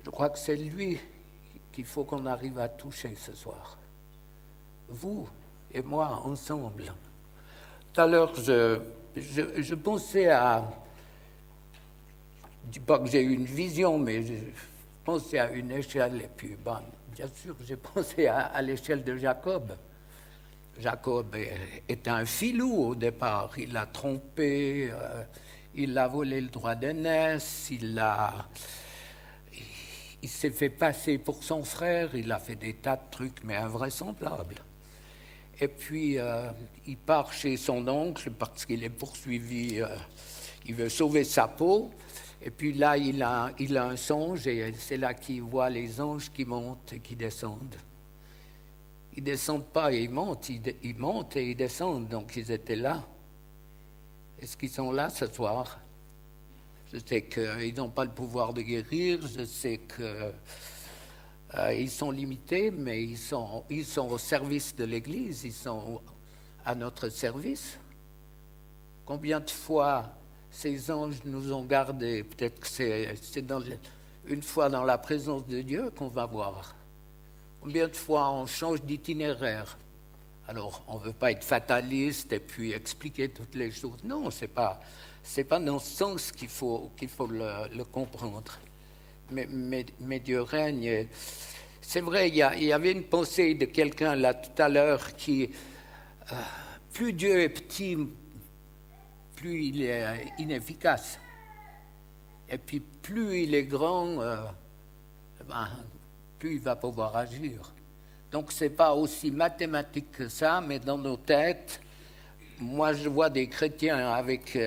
Je crois que c'est lui qu'il faut qu'on arrive à toucher ce soir. Vous et moi ensemble. Tout à l'heure, je pensais à... Je ne dis pas que j'ai eu une vision, mais je pensais à une échelle. Et puis, bien sûr, j'ai pensé à l'échelle de Jacob. Jacob est un filou au départ. Il a trompé, il a volé le droit d'aînesse, il s'est fait passer pour son frère, il a fait des tas de trucs, mais invraisemblables. Et puis, il part chez son oncle parce qu'il est poursuivi, il veut sauver sa peau. Et puis là, il a un songe, et c'est là qu'il voit les anges qui montent et qui descendent. Ils ne descendent pas et ils montent et ils descendent, donc ils étaient là. Est-ce qu'ils sont là ce soir? Je sais qu'ils n'ont pas le pouvoir de guérir, je sais qu'ils sont limités, mais ils sont au service de l'Église, ils sont à notre service. Combien de fois ces anges nous ont gardés? Peut-être que c'est une fois dans la présence de Dieu qu'on va voir. Combien de fois on change d'itinéraire? Alors, on ne veut pas être fataliste et puis expliquer toutes les choses. Non, c'est pas dans ce sens qu'il faut le comprendre. Mais Dieu règne. C'est vrai, il y avait une pensée de quelqu'un là tout à l'heure qui, plus Dieu est petit, plus il est inefficace. Et puis plus il est grand, plus il va pouvoir agir. Donc ce n'est pas aussi mathématique que ça, mais dans nos têtes, moi je vois des chrétiens avec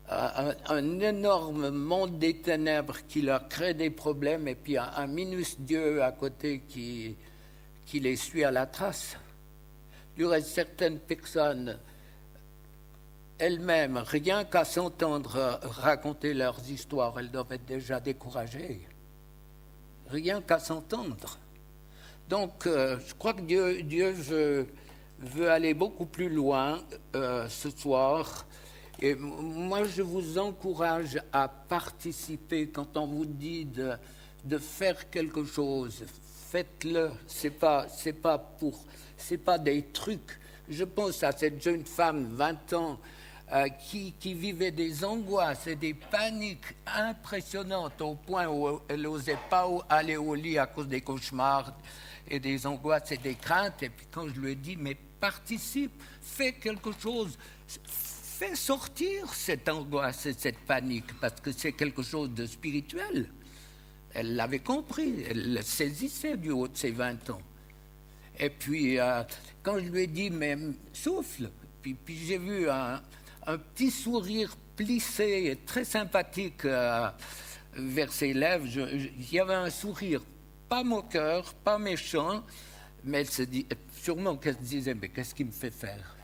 un énorme monde des ténèbres qui leur crée des problèmes, et puis un minus Dieu à côté qui les suit à la trace. Il y aurait certaines personnes elles-mêmes, rien qu'à s'entendre raconter leurs histoires, elles doivent être déjà découragées. Rien qu'à s'entendre. Donc, je crois que Dieu veut aller beaucoup plus loin ce soir. Et moi, je vous encourage à participer quand on vous dit de faire quelque chose. Faites-le. C'est pas des trucs. Je pense à cette jeune femme, 20 ans, qui vivait des angoisses et des paniques impressionnantes au point où elle n'osait pas aller au lit à cause des cauchemars et des angoisses et des craintes. Et puis quand je lui ai dit, mais participe, fais quelque chose, fais sortir cette angoisse et cette panique, parce que c'est quelque chose de spirituel. Elle l'avait compris, elle le saisissait du haut de ses 20 ans. Et puis quand je lui ai dit, mais souffle, puis j'ai vu un petit sourire plissé et très sympathique vers ses lèvres. Il y avait un sourire, pas moqueur, pas méchant, mais elle se dit, sûrement qu'elle se disait, mais qu'est-ce qu'il me fait faire?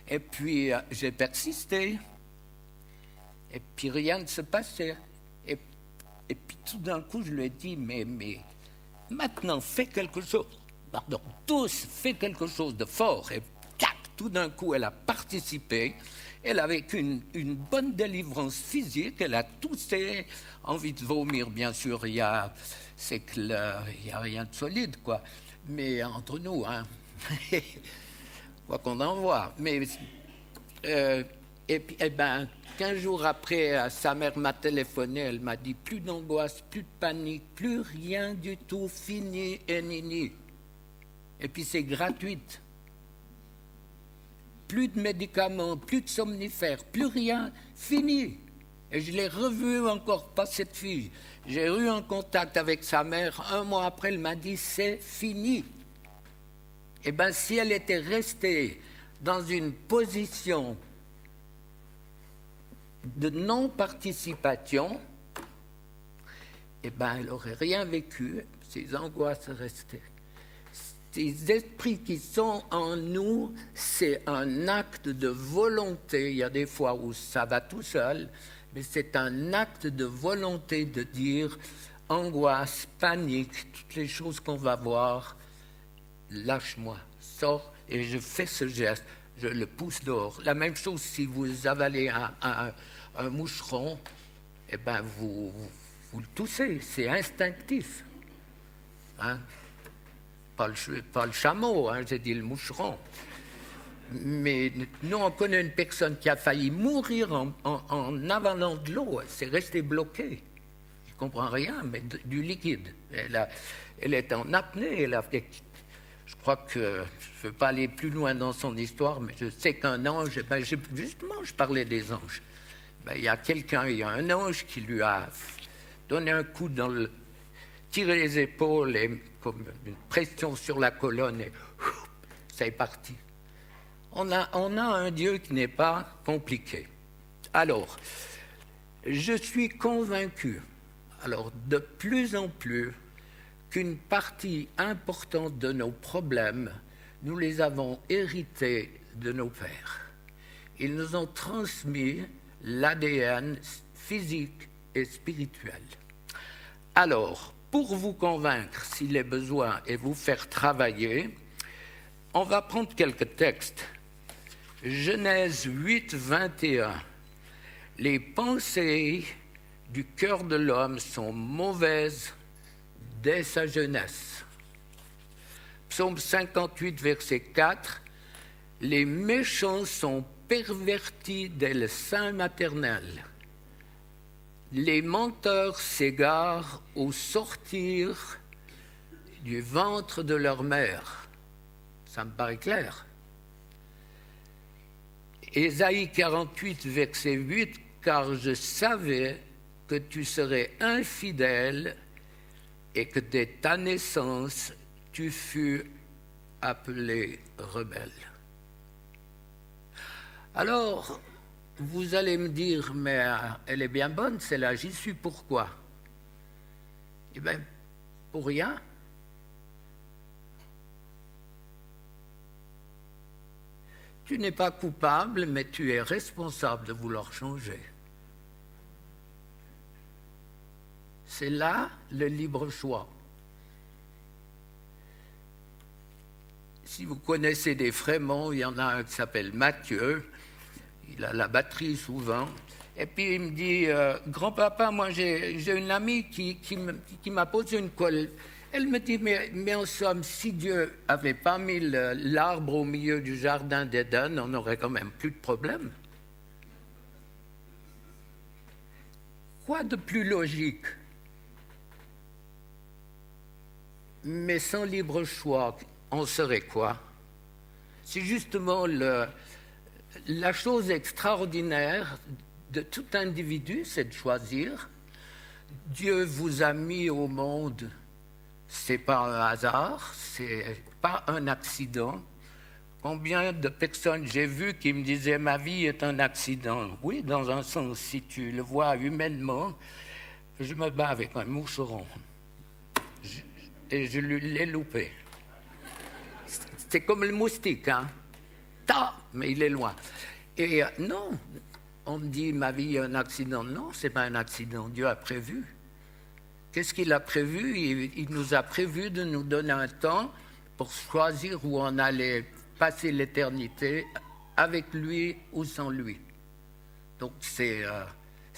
Et puis j'ai persisté, et puis rien ne se passait. Et puis tout d'un coup, je lui ai dit, mais maintenant, fais quelque chose. Pardon, tous, fais quelque chose de fort. Et tout d'un coup, elle a participé. Elle avait une bonne délivrance physique. Elle a toussé, envie de vomir, bien sûr. Il y a rien de solide, quoi. Mais entre nous, hein, quoi qu'on en voit. Mais et puis, 15 jours après, sa mère m'a téléphoné. Elle m'a dit plus d'angoisse, plus de panique, plus rien du tout, fini et nini. Et puis c'est gratuite. Plus de médicaments, plus de somnifères, plus rien, fini. Et je l'ai revue encore, pas cette fille. J'ai eu un contact avec sa mère. 1 mois après, elle m'a dit, c'est fini. Eh bien, si elle était restée dans une position de non-participation, eh bien, elle n'aurait rien vécu, ses angoisses restaient. Ces esprits qui sont en nous, c'est un acte de volonté. Il y a des fois où ça va tout seul, mais c'est un acte de volonté de dire angoisse, panique, toutes les choses qu'on va voir, lâche-moi, sors, et je fais ce geste, je le pousse dehors. La même chose si vous avalez un moucheron, eh ben vous vous le toussez, c'est instinctif. Hein? Pas le chameau, hein, j'ai dit le moucheron. Mais nous, on connaît une personne qui a failli mourir en avalant de l'eau. C'est resté bloqué. Je ne comprends rien, mais du liquide. Elle est en apnée. Je crois que je ne veux pas aller plus loin dans son histoire, mais je sais qu'un ange, justement, je parlais des anges. Il y a un ange qui lui a donné un coup tiré les épaules et comme une pression sur la colonne et ça est parti. On a un Dieu qui n'est pas compliqué. Alors, je suis convaincu, de plus en plus, qu'une partie importante de nos problèmes, nous les avons hérités de nos pères. Ils nous ont transmis l'ADN physique et spirituel. Alors, pour vous convaincre s'il est besoin et vous faire travailler, on va prendre quelques textes. Genèse 8, 21. Les pensées du cœur de l'homme sont mauvaises dès sa jeunesse. Psaume 58, verset 4. Les méchants sont pervertis dès le sein maternel. Les menteurs s'égarent au sortir du ventre de leur mère. Ça me paraît clair. Ésaïe 48, verset 8, « Car je savais que tu serais infidèle et que dès ta naissance, tu fus appelé rebelle. » Alors, vous allez me dire, mais elle est bien bonne, celle-là, j'y suis, pourquoi? Eh bien, pour rien. Tu n'es pas coupable, mais tu es responsable de vouloir changer. C'est là le libre choix. Si vous connaissez des Frémonts, il y en a un qui s'appelle Mathieu, il a la batterie souvent, et puis il me dit, grand-papa, moi j'ai une amie qui m'a posé une colle. Elle me dit, mais en somme, si Dieu n'avait pas mis l'arbre au milieu du jardin d'Éden, on n'aurait quand même plus de problème. Quoi de plus logique? Mais sans libre choix, on serait quoi? C'est justement la chose extraordinaire de tout individu, c'est de choisir. Dieu vous a mis au monde, c'est pas un hasard, c'est pas un accident. Combien de personnes j'ai vues qui me disaient « ma vie est un accident ». Oui, dans un sens, si tu le vois humainement, je me bats avec un moucheron. Et je l'ai loupé. C'est comme le moustique, hein. Mais il est loin. Et non, on me dit ma vie est un accident. Non, c'est pas un accident. Dieu a prévu. Qu'est-ce qu'il a prévu? Il nous a prévu de nous donner un temps pour choisir où on allait passer l'éternité, avec lui ou sans lui. Donc c'est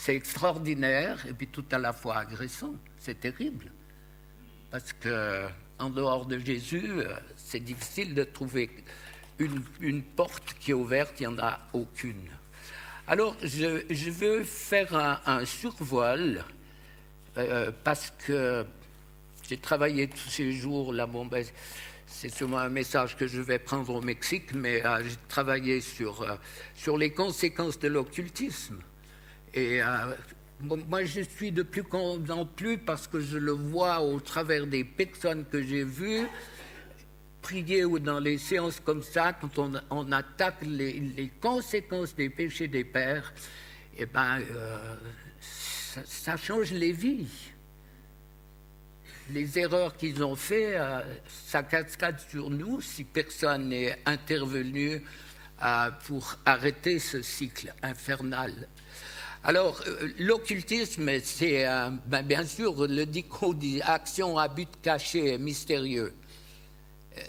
extraordinaire et puis tout à la fois agressant. C'est terrible. Parce qu'en dehors de Jésus, c'est difficile de trouver une porte qui est ouverte, il n'y en a aucune. Alors, je veux faire un survol, parce que j'ai travaillé tous ces jours, là, c'est sûrement un message que je vais prendre au Mexique, mais j'ai travaillé sur les conséquences de l'occultisme. Et moi, je suis de plus en plus, parce que je le vois au travers des personnes que j'ai vues, prier ou dans les séances comme ça, quand on attaque les conséquences des péchés des pères, eh ben, ça change les vies. Les erreurs qu'ils ont faites, ça cascade sur nous si personne n'est intervenu pour arrêter ce cycle infernal. Alors, l'occultisme, c'est bien sûr, le dico dit action à but caché et mystérieux.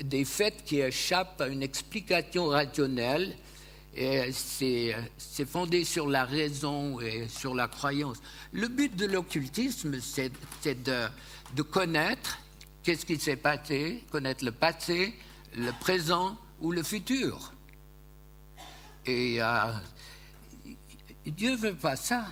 Des faits qui échappent à une explication rationnelle Et c'est fondé sur la raison et sur la croyance. Le but de l'occultisme, c'est de connaître qu'est-ce qui s'est passé, connaître le passé, le présent ou le futur. Et Dieu ne veut pas ça.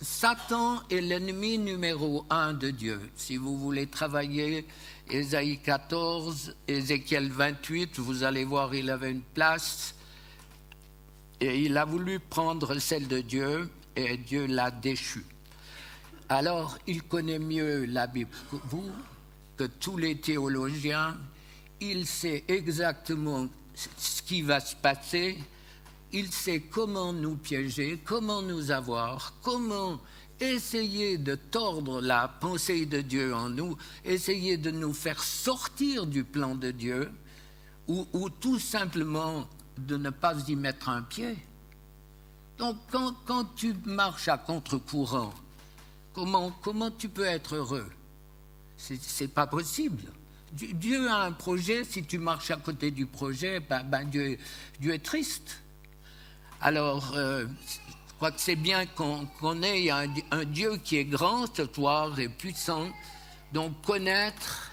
Satan est l'ennemi numéro 1 de Dieu. Si vous voulez travailler Ésaïe 14, Ézéchiel 28, vous allez voir, il avait une place et il a voulu prendre celle de Dieu et Dieu l'a déchu. Alors, il connaît mieux la Bible que vous, que tous les théologiens. Il sait exactement ce qui va se passer. Il sait comment nous piéger, comment nous avoir, comment essayer de tordre la pensée de Dieu en nous, essayer de nous faire sortir du plan de Dieu, ou tout simplement de ne pas y mettre un pied. Donc, quand tu marches à contre-courant, comment tu peux être heureux? C'est pas possible. Dieu a un projet, si tu marches à côté du projet, Dieu est triste. Alors, je crois que c'est bien qu'on ait un Dieu qui est grand, ce soir, et puissant, donc connaître,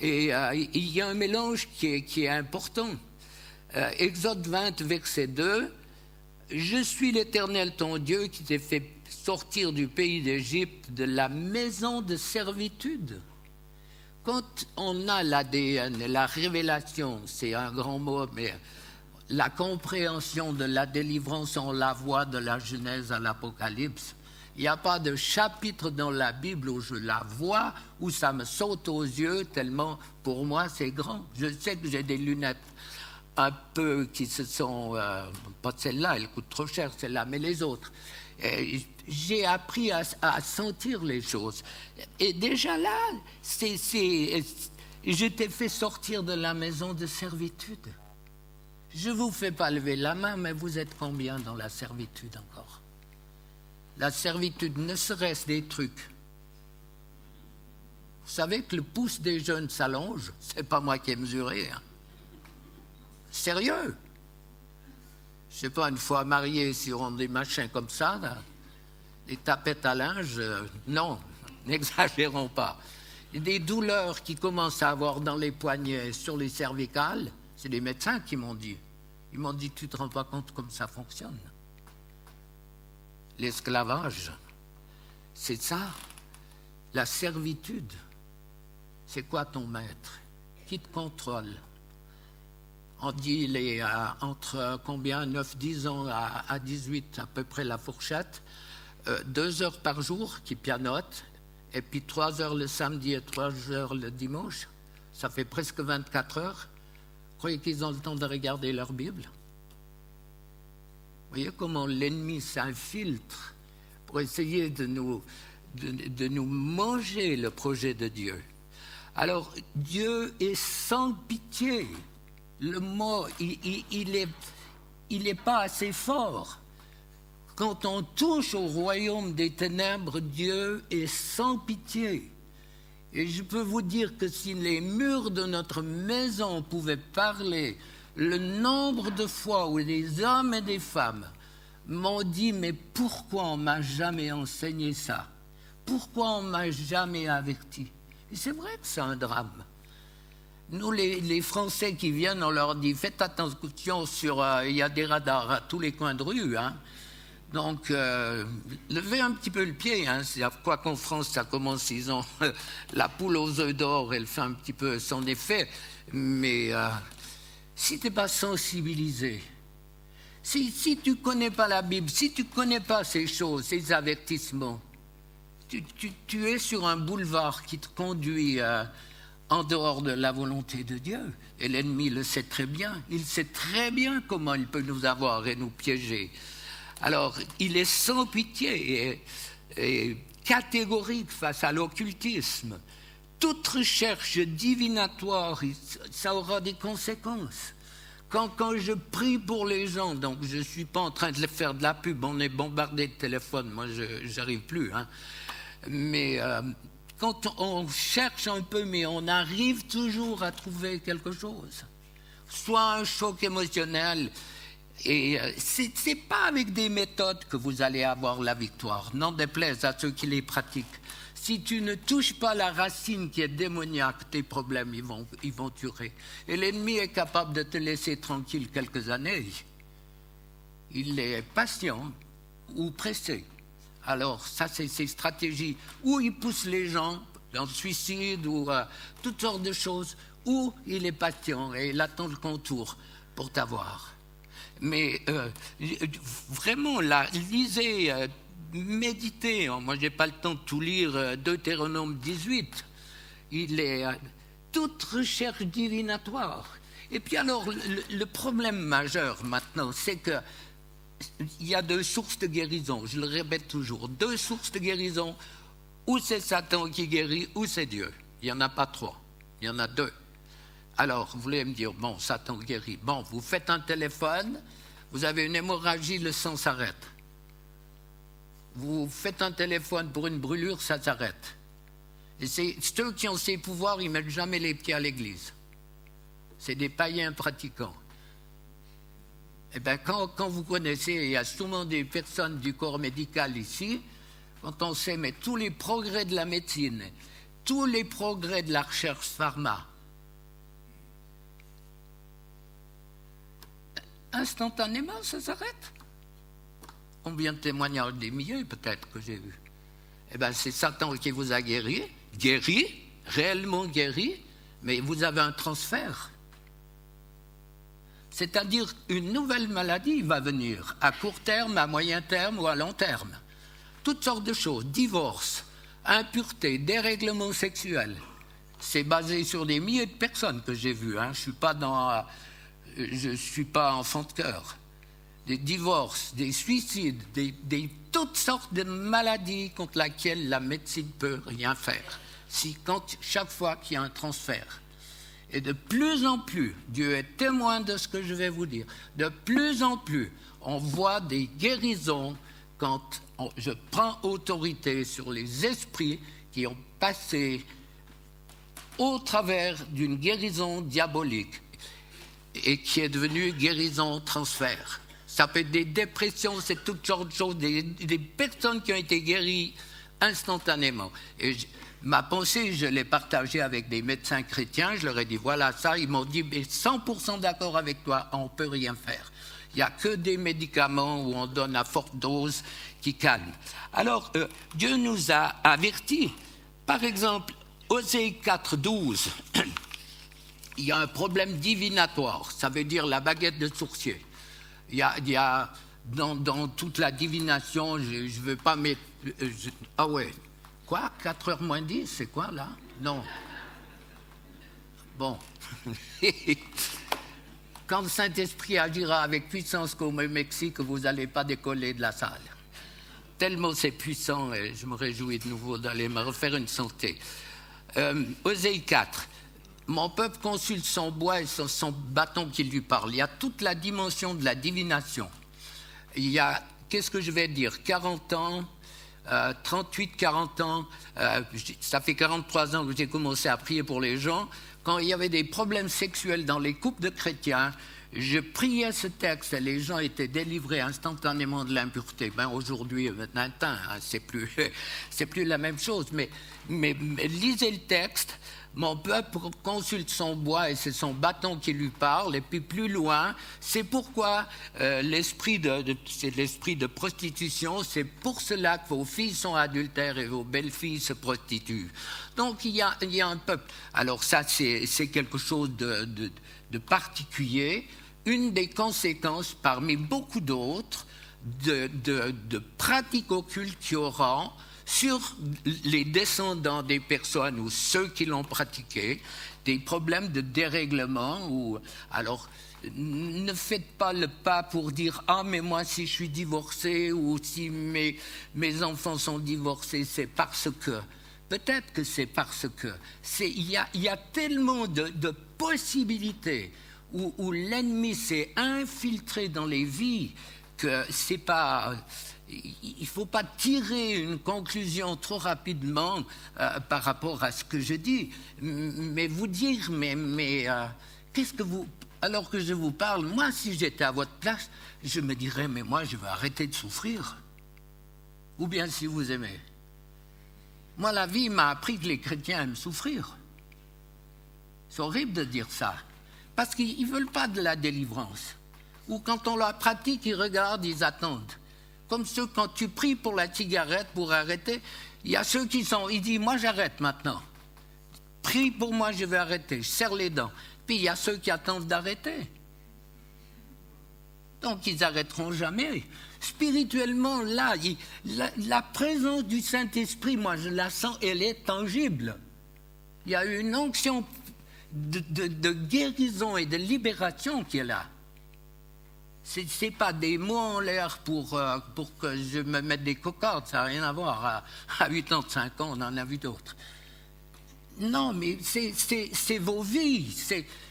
et il y a un mélange qui est important. Exode 20, verset 2, « Je suis l'Éternel ton Dieu qui t'ai fait sortir du pays d'Égypte, de la maison de servitude. » Quand on a l'ADN, la révélation, c'est un grand mot, mais la compréhension de la délivrance, on la voit de la Genèse à l'Apocalypse. Il n'y a pas de chapitre dans la Bible où je la vois, où ça me saute aux yeux, tellement pour moi c'est grand. Je sais que j'ai des lunettes un peu qui se sont, pas celle-là, elle coûte trop cher, celle-là, mais les autres. Et j'ai appris à sentir les choses. Et déjà là, je t'ai fait sortir de la maison de servitude. Je ne vous fais pas lever la main, mais vous êtes combien dans la servitude encore? La servitude, ne serait-ce des trucs. Vous savez que le pouce des jeunes s'allonge? C'est pas moi qui ai mesuré. Hein. Sérieux? Je ne sais pas, une fois marié, si on a des machins comme ça, là, des tapettes à linge, non, n'exagérons pas. Et des douleurs qui commencent à avoir dans les poignets, sur les cervicales, c'est des médecins qui m'ont dit. Ils m'ont dit, tu ne te rends pas compte comme ça fonctionne. L'esclavage, c'est ça. La servitude, c'est quoi ton maître? Qui te contrôle? On dit entre combien? 9-10 ans à 18, à peu près la fourchette. 2 heures par jour qui pianotent, et puis 3 heures le samedi et 3 heures le dimanche. Ça fait presque 24 heures. Vous croyez qu'ils ont le temps de regarder leur Bible? Vous voyez comment l'ennemi s'infiltre pour essayer de nous manger le projet de Dieu. Alors, Dieu est sans pitié. Le mot, il est pas assez fort. Quand on touche au royaume des ténèbres, Dieu est sans pitié. Et je peux vous dire que si les murs de notre maison pouvaient parler, le nombre de fois où des hommes et des femmes m'ont dit « Mais pourquoi on ne m'a jamais enseigné ça? Pourquoi on ne m'a jamais averti ?» Et c'est vrai que c'est un drame. Nous, les Français qui viennent, on leur dit « Faites attention, il y a des radars à tous les coins de rue. Hein. » Donc, levez un petit peu le pied. Hein. Quoi qu'en France, ça commence, ils ont la poule aux œufs d'or, elle fait un petit peu son effet. Mais si tu n'es pas sensibilisé, si tu ne connais pas la Bible, si tu ne connais pas ces choses, ces avertissements, tu es sur un boulevard qui te conduit en dehors de la volonté de Dieu. Et l'ennemi le sait très bien. Il sait très bien comment il peut nous avoir et nous piéger. Alors, il est sans pitié et catégorique face à l'occultisme. Toute recherche divinatoire, ça aura des conséquences. Quand je prie pour les gens, donc je ne suis pas en train de faire de la pub, on est bombardé de téléphones, moi je n'arrive plus. Hein. Mais quand on cherche un peu, mais on arrive toujours à trouver quelque chose. Soit un choc émotionnel. Et c'est pas avec des méthodes que vous allez avoir la victoire, n'en déplaise à ceux qui les pratiquent. Si tu ne touches pas la racine qui est démoniaque, tes problèmes ils vont durer. Et l'ennemi est capable de te laisser tranquille quelques années. Il est patient ou pressé. Alors ça, c'est ses stratégies. Ou il pousse les gens dans le suicide ou toutes sortes de choses. Ou il est patient et il attend le contour pour t'avoir. Mais vraiment, là, lisez, méditez. Moi, je n'ai pas le temps de tout lire, Deutéronome 18. Il est toute recherche divinatoire. Et puis alors, le problème majeur maintenant, c'est que il y a deux sources de guérison. Je le répète toujours. Deux sources de guérison. Ou c'est Satan qui guérit, ou c'est Dieu. Il n'y en a pas trois. Il y en a deux. Alors, vous voulez me dire, bon, Satan guérit. Bon, vous faites un téléphone, vous avez une hémorragie, le sang s'arrête. Vous faites un téléphone pour une brûlure, ça s'arrête. Et c'est ceux qui ont ces pouvoirs, ils ne mettent jamais les pieds à l'église. C'est des païens pratiquants. Eh bien, quand vous connaissez, il y a souvent des personnes du corps médical ici, quand on sait, mais tous les progrès de la médecine, tous les progrès de la recherche pharma, instantanément, ça s'arrête. Combien de témoignages, des milliers peut-être que j'ai vus. Eh bien, c'est Satan qui vous a guéri, réellement guéri, mais vous avez un transfert. C'est-à-dire une nouvelle maladie va venir, à court terme, à moyen terme ou à long terme. Toutes sortes de choses, divorce, impureté, dérèglement sexuel. C'est basé sur des milliers de personnes que j'ai vues. Je ne suis pas enfant de cœur. Des divorces, des suicides, toutes sortes de maladies contre lesquelles la médecine ne peut rien faire. Chaque fois qu'il y a un transfert. Et de plus en plus, Dieu est témoin de ce que je vais vous dire, de plus en plus, on voit des guérisons quand je prends autorité sur les esprits qui ont passé au travers d'une guérison diabolique et qui est devenue guérison transfert. Ça peut être des dépressions, c'est toutes sortes de choses, des personnes qui ont été guéries instantanément. Et ma pensée, je l'ai partagée avec des médecins chrétiens, je leur ai dit, voilà ça, ils m'ont dit, mais 100% d'accord avec toi, on ne peut rien faire. Il n'y a que des médicaments où on donne à forte dose qui calment. Alors, Dieu nous a avertis. Par exemple, Osée 4,12, il y a un problème divinatoire, ça veut dire la baguette de sourcier. Il y a dans toute la divination, je ne veux pas mettre... ah ouais. Quoi 4h moins 10, c'est quoi là? Non. Bon. Quand le Saint-Esprit agira avec puissance comme au Mexique, vous n'allez pas décoller de la salle. Tellement c'est puissant, et je me réjouis de nouveau d'aller me refaire une santé. Osée 4. Mon peuple consulte son bois et son bâton qui lui parle. Il y a toute la dimension de la divination. Il y a, qu'est-ce que je vais dire, 40 ans... 38, 40 ans, ça fait 43 ans que j'ai commencé à prier pour les gens. Quand il y avait des problèmes sexuels dans les couples de chrétiens, je priais ce texte et les gens étaient délivrés instantanément de l'impureté. Ben aujourd'hui, c'est plus la même chose. Mais lisez le texte. Mon peuple consulte son bois et c'est son bâton qui lui parle. Et puis plus loin, c'est pourquoi c'est l'esprit de prostitution. C'est pour cela que vos filles sont adultères et vos belles-filles se prostituent. Donc il y a un peuple. Alors ça, c'est quelque chose de particulier. Une des conséquences, parmi beaucoup d'autres, de pratiques occultes qui auront sur les descendants des personnes ou ceux qui l'ont pratiqué, des problèmes de dérèglement. Alors, ne faites pas le pas pour dire « Ah, mais moi, si je suis divorcé ou si mes enfants sont divorcés, c'est parce que... » Peut-être que c'est parce que... Il y a tellement de possibilités où l'ennemi s'est infiltré dans les vies que c'est pas... Il ne faut pas tirer une conclusion trop rapidement par rapport à ce que je dis, mais vous dire, qu'est-ce que vous... alors que je vous parle, moi, si j'étais à votre place, je me dirais, mais moi, je vais arrêter de souffrir. Ou bien si vous aimez. Moi, la vie m'a appris que les chrétiens aiment souffrir. C'est horrible de dire ça. Parce qu'ils ne veulent pas de la délivrance. Ou quand on la pratique, ils regardent, ils attendent. Comme ceux, quand tu pries pour la cigarette, pour arrêter, il y a ceux qui sont, ils disent, moi j'arrête maintenant. Prie pour moi, je vais arrêter, je serre les dents. Puis il y a ceux qui attendent d'arrêter. Donc ils n'arrêteront jamais. Spirituellement, là, la présence du Saint-Esprit, moi je la sens, elle est tangible. Il y a une onction de guérison et de libération qui est là. Ce n'est pas des mots en l'air pour que je me mette des cocardes, ça n'a rien à voir. À 85 ans, on en a vu d'autres. Non, mais c'est vos vies,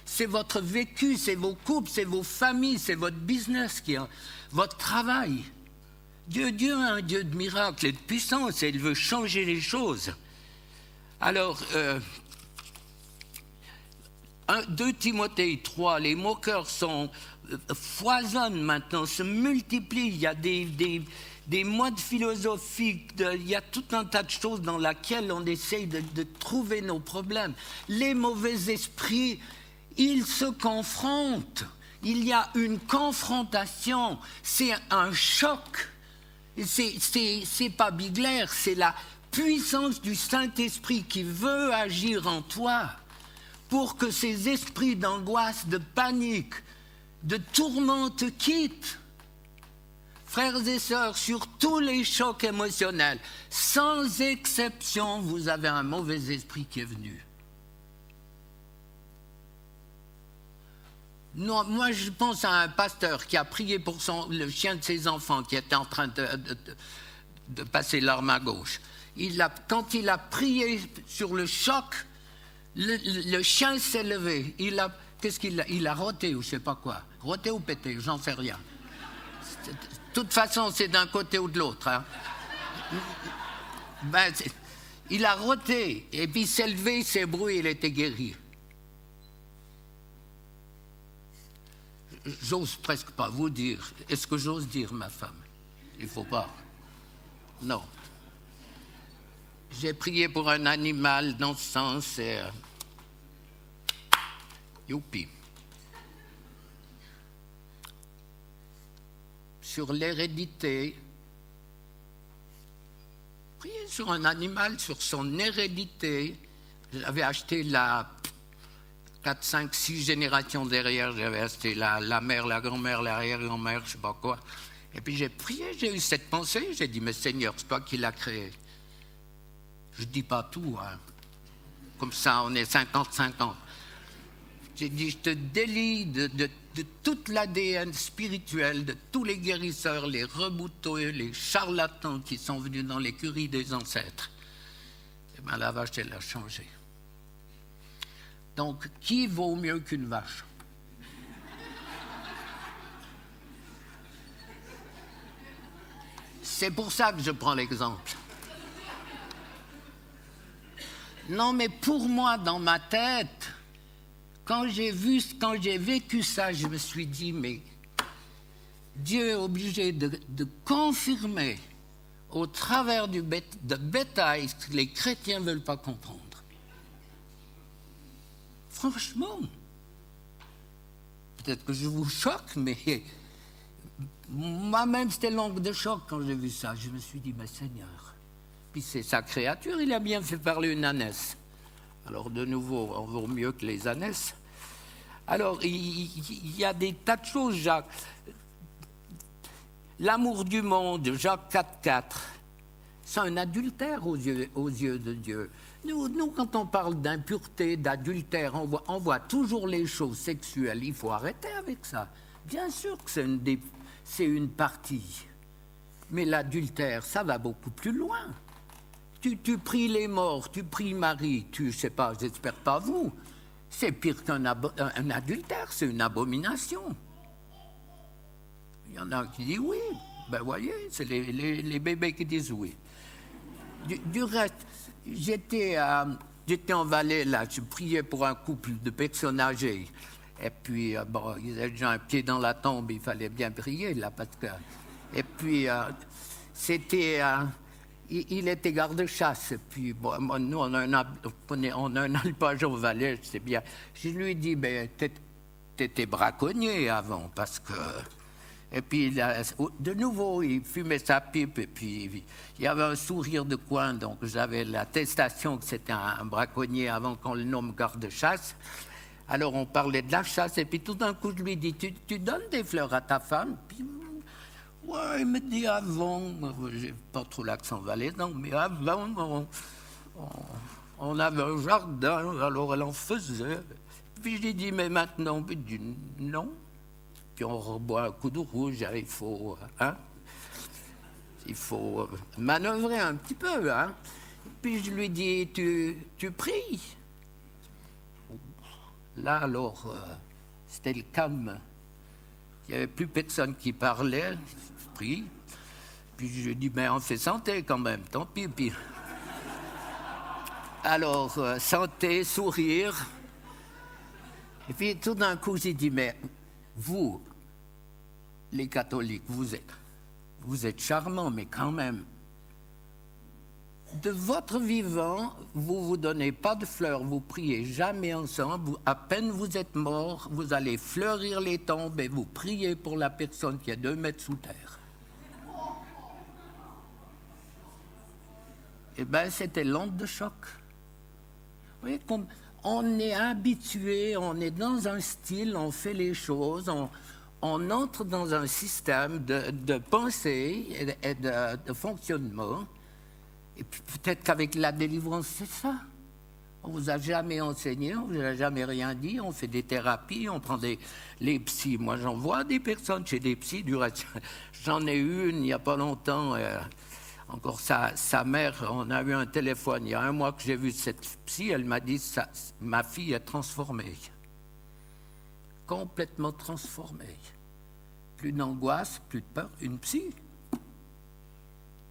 c'est votre vécu, c'est vos couples, c'est vos familles, c'est votre business, votre travail. Dieu est un Dieu de miracles et de puissance, et il veut changer les choses. Alors, 2 Timothée 3, les moqueurs foisonnent maintenant, se multiplient, il y a des modes philosophiques, il y a tout un tas de choses dans lesquelles on essaye de trouver nos problèmes. Les mauvais esprits, ils se confrontent. Il y a une confrontation, c'est un choc. C'est pas Bigler, c'est la puissance du Saint-Esprit qui veut agir en toi pour que ces esprits d'angoisse, de panique, de tourment te quittent. Frères et sœurs, sur tous les chocs émotionnels, sans exception, vous avez un mauvais esprit qui est venu. Non, moi, je pense à un pasteur qui a prié pour le chien de ses enfants qui était en train de passer l'arme à gauche. Quand il a prié sur le choc, le chien s'est levé. Qu'est-ce qu'il a? Il a roté ou je ne sais pas quoi. Roté ou pété, j'en sais rien. De toute façon, c'est d'un côté ou de l'autre. Hein. Il a roté, et puis il s'est levé, il s'est brouillé, il était guéri. J'ose presque pas vous dire. Est-ce que j'ose dire, ma femme? Il ne faut pas. Non. J'ai prié pour un animal dans ce sens, et youpi. Sur l'hérédité, prier sur un animal, sur son hérédité. J'avais acheté 4, 5, 6 générations derrière, j'avais acheté la mère, la grand-mère, l'arrière-grand-mère, je ne sais pas quoi. Et puis j'ai prié, j'ai eu cette pensée, j'ai dit, mais Seigneur, c'est toi qui l'as créé. Je ne dis pas tout, hein. Comme ça on est 50-50. J'ai dit, je te délie de toute l'ADN spirituel, de tous les guérisseurs, les rebouteux, les charlatans qui sont venus dans l'écurie des ancêtres. Et bien la vache, elle a changé. Donc, qui vaut mieux qu'une vache? C'est pour ça que je prends l'exemple. Non, mais pour moi, dans ma tête, quand j'ai vécu ça, je me suis dit, mais Dieu est obligé de confirmer au travers de bétail ce que les chrétiens ne veulent pas comprendre. Franchement, peut-être que je vous choque, mais moi-même, c'était l'angle de choc quand j'ai vu ça. Je me suis dit, mais Seigneur, puis c'est sa créature, il a bien fait parler une ânesse. Alors, de nouveau, on vaut mieux que les ânesses. Alors, il y a des tas de choses, Jacques. L'amour du monde, Jacques 4,4, c'est un adultère aux yeux de Dieu. Nous, quand on parle d'impureté, d'adultère, on voit toujours les choses sexuelles. Il faut arrêter avec ça. Bien sûr que c'est une partie. Mais l'adultère, ça va beaucoup plus loin. Tu pries les morts, tu pries Marie, je sais pas, j'espère pas vous. C'est pire qu'un adultère, c'est une abomination. Il y en a qui disent oui. Ben voyez, c'est les bébés qui disent oui. Du reste, j'étais en Valais, là, je priais pour un couple de personnes âgées. Et puis, bon, ils avaient déjà un pied dans la tombe, il fallait bien prier, là, parce que... Et puis, c'était... il était garde-chasse. Et puis, bon, nous, on a un alpage au Valais, c'est bien. Je lui ai dit, ben, t'étais braconnier avant, parce que... Et puis, de nouveau, il fumait sa pipe, et puis il y avait un sourire de coin, donc j'avais l'attestation que c'était un braconnier avant qu'on le nomme garde-chasse. Alors, on parlait de la chasse, et puis tout d'un coup, je lui dis, tu donnes des fleurs à ta femme? Puis, ouais, il me dit, avant, j'ai pas trop l'accent valaisan, mais avant, on avait un jardin, alors elle en faisait. Puis je lui dis, mais maintenant, il dit, non. Puis on reboit un coup de rouge, il faut manœuvrer un petit peu. Hein. Puis je lui dis, tu pries? Là, alors, c'était le calme. Il n'y avait plus personne qui parlait. Je prie. Puis je lui dis, mais on fait santé quand même, tant pis. Puis... Alors, santé, sourire. Et puis tout d'un coup, j'ai dit, mais vous, les catholiques, vous êtes charmants, mais quand même, de votre vivant, vous ne vous donnez pas de fleurs, vous priez jamais ensemble, à peine vous êtes morts, vous allez fleurir les tombes et vous priez pour la personne qui est 2 mètres sous terre. Eh bien, c'était l'onde de choc. Vous voyez, on est habitué, on est dans un style, on fait les choses, on entre dans un système de pensée et de fonctionnement. Et puis peut-être qu'avec la délivrance, c'est ça. On ne vous a jamais enseigné, on ne vous a jamais rien dit, on fait des thérapies, on prend les psys. Moi, j'en vois des personnes chez des psys, du reste. J'en ai eu une il n'y a pas longtemps. Encore sa mère, on a eu un téléphone. Il y a 1 mois que j'ai vu cette psy, elle m'a dit ma fille est transformée. Complètement transformée. Plus d'angoisse, plus de peur. Une psy.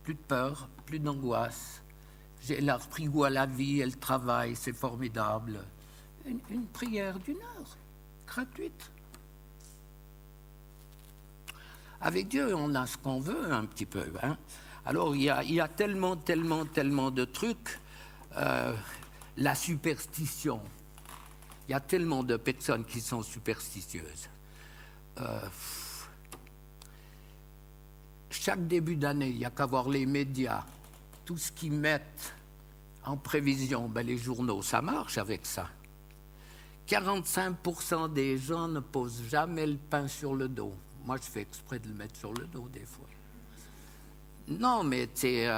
Plus de peur, plus d'angoisse. Elle a repris goût à la vie, elle travaille, c'est formidable. Une prière d'1 heure, gratuite. Avec Dieu, on a ce qu'on veut un petit peu. Hein. Alors, il y a tellement de trucs. La superstition. Il y a tellement de personnes qui sont superstitieuses. Chaque début d'année, il n'y a qu'à voir les médias. Tout ce qu'ils mettent en prévision, ben les journaux, ça marche avec ça. 45% des gens ne posent jamais le pain sur le dos. Moi, je fais exprès de le mettre sur le dos des fois. Non, mais c'est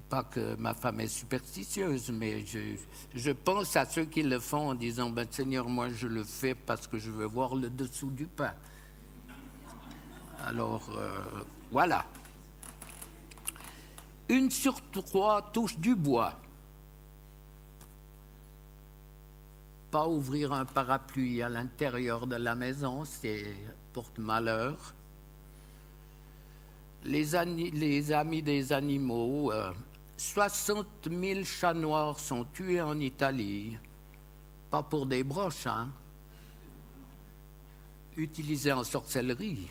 pas que ma femme est superstitieuse, mais je pense à ceux qui le font en disant, ben Seigneur, moi je le fais parce que je veux voir le dessous du pain. Alors, voilà. 1 sur 3 touche du bois. Pas ouvrir un parapluie à l'intérieur de la maison, c'est porte malheur. Les amis des animaux, 60 000 chats noirs sont tués en Italie, pas pour des broches, hein, utilisés en sorcellerie.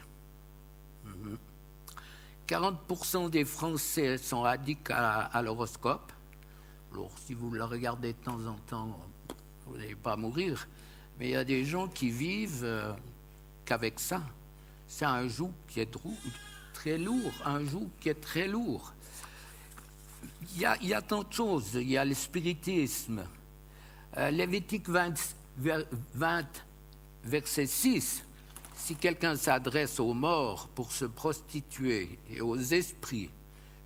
40% des Français sont addicts à l'horoscope. Alors, si vous le regardez de temps en temps, vous n'allez pas mourir. Mais il y a des gens qui vivent qu'avec ça. C'est un joug qui est très lourd, un joug qui est très lourd. Il y a tant de choses. Il y a le spiritisme. Lévitique 20, verset 6. Si quelqu'un s'adresse aux morts pour se prostituer et aux esprits,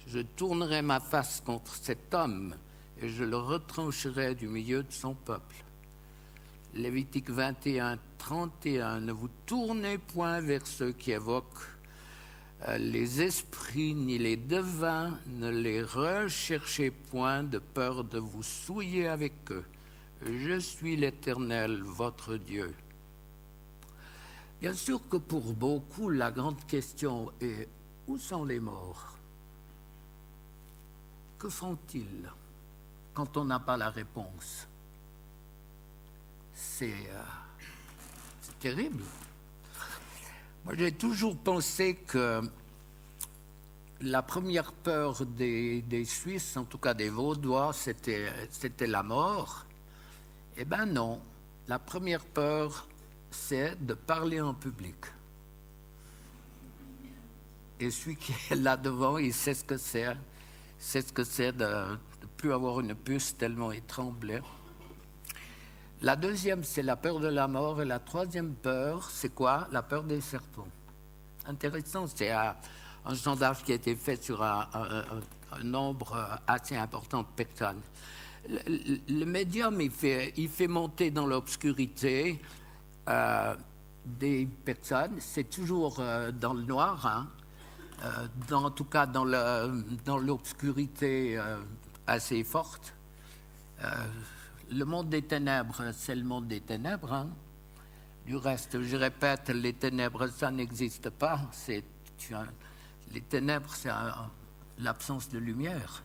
je tournerai ma face contre cet homme et je le retrancherai du milieu de son peuple. Lévitique 21, 31. Ne vous tournez point vers ceux qui évoquent les esprits ni les devins, ne les recherchez point de peur de vous souiller avec eux. Je suis l'Éternel, votre Dieu. Bien sûr que pour beaucoup, la grande question est « Où sont les morts ?» Que font-ils quand on n'a pas la réponse? c'est terrible. Moi, j'ai toujours pensé que la première peur des Suisses, en tout cas des Vaudois, c'était la mort. Eh bien non, la première peur, c'est de parler en public. Et celui qui est là devant, il sait ce que c'est. Il sait ce que c'est de ne plus avoir une puce tellement il tremblait. La deuxième, c'est la peur de la mort. Et la troisième peur, c'est quoi? La peur des serpents. Intéressant, c'est un sondage qui a été fait sur un nombre assez important de personnes. Le médium, il fait monter dans l'obscurité des personnes. C'est toujours dans le noir, hein, en tout cas dans l'obscurité assez forte. Le monde des ténèbres, c'est le monde des ténèbres. Hein. Du reste, je répète, les ténèbres, ça n'existe pas. Les ténèbres, c'est l'absence de lumière.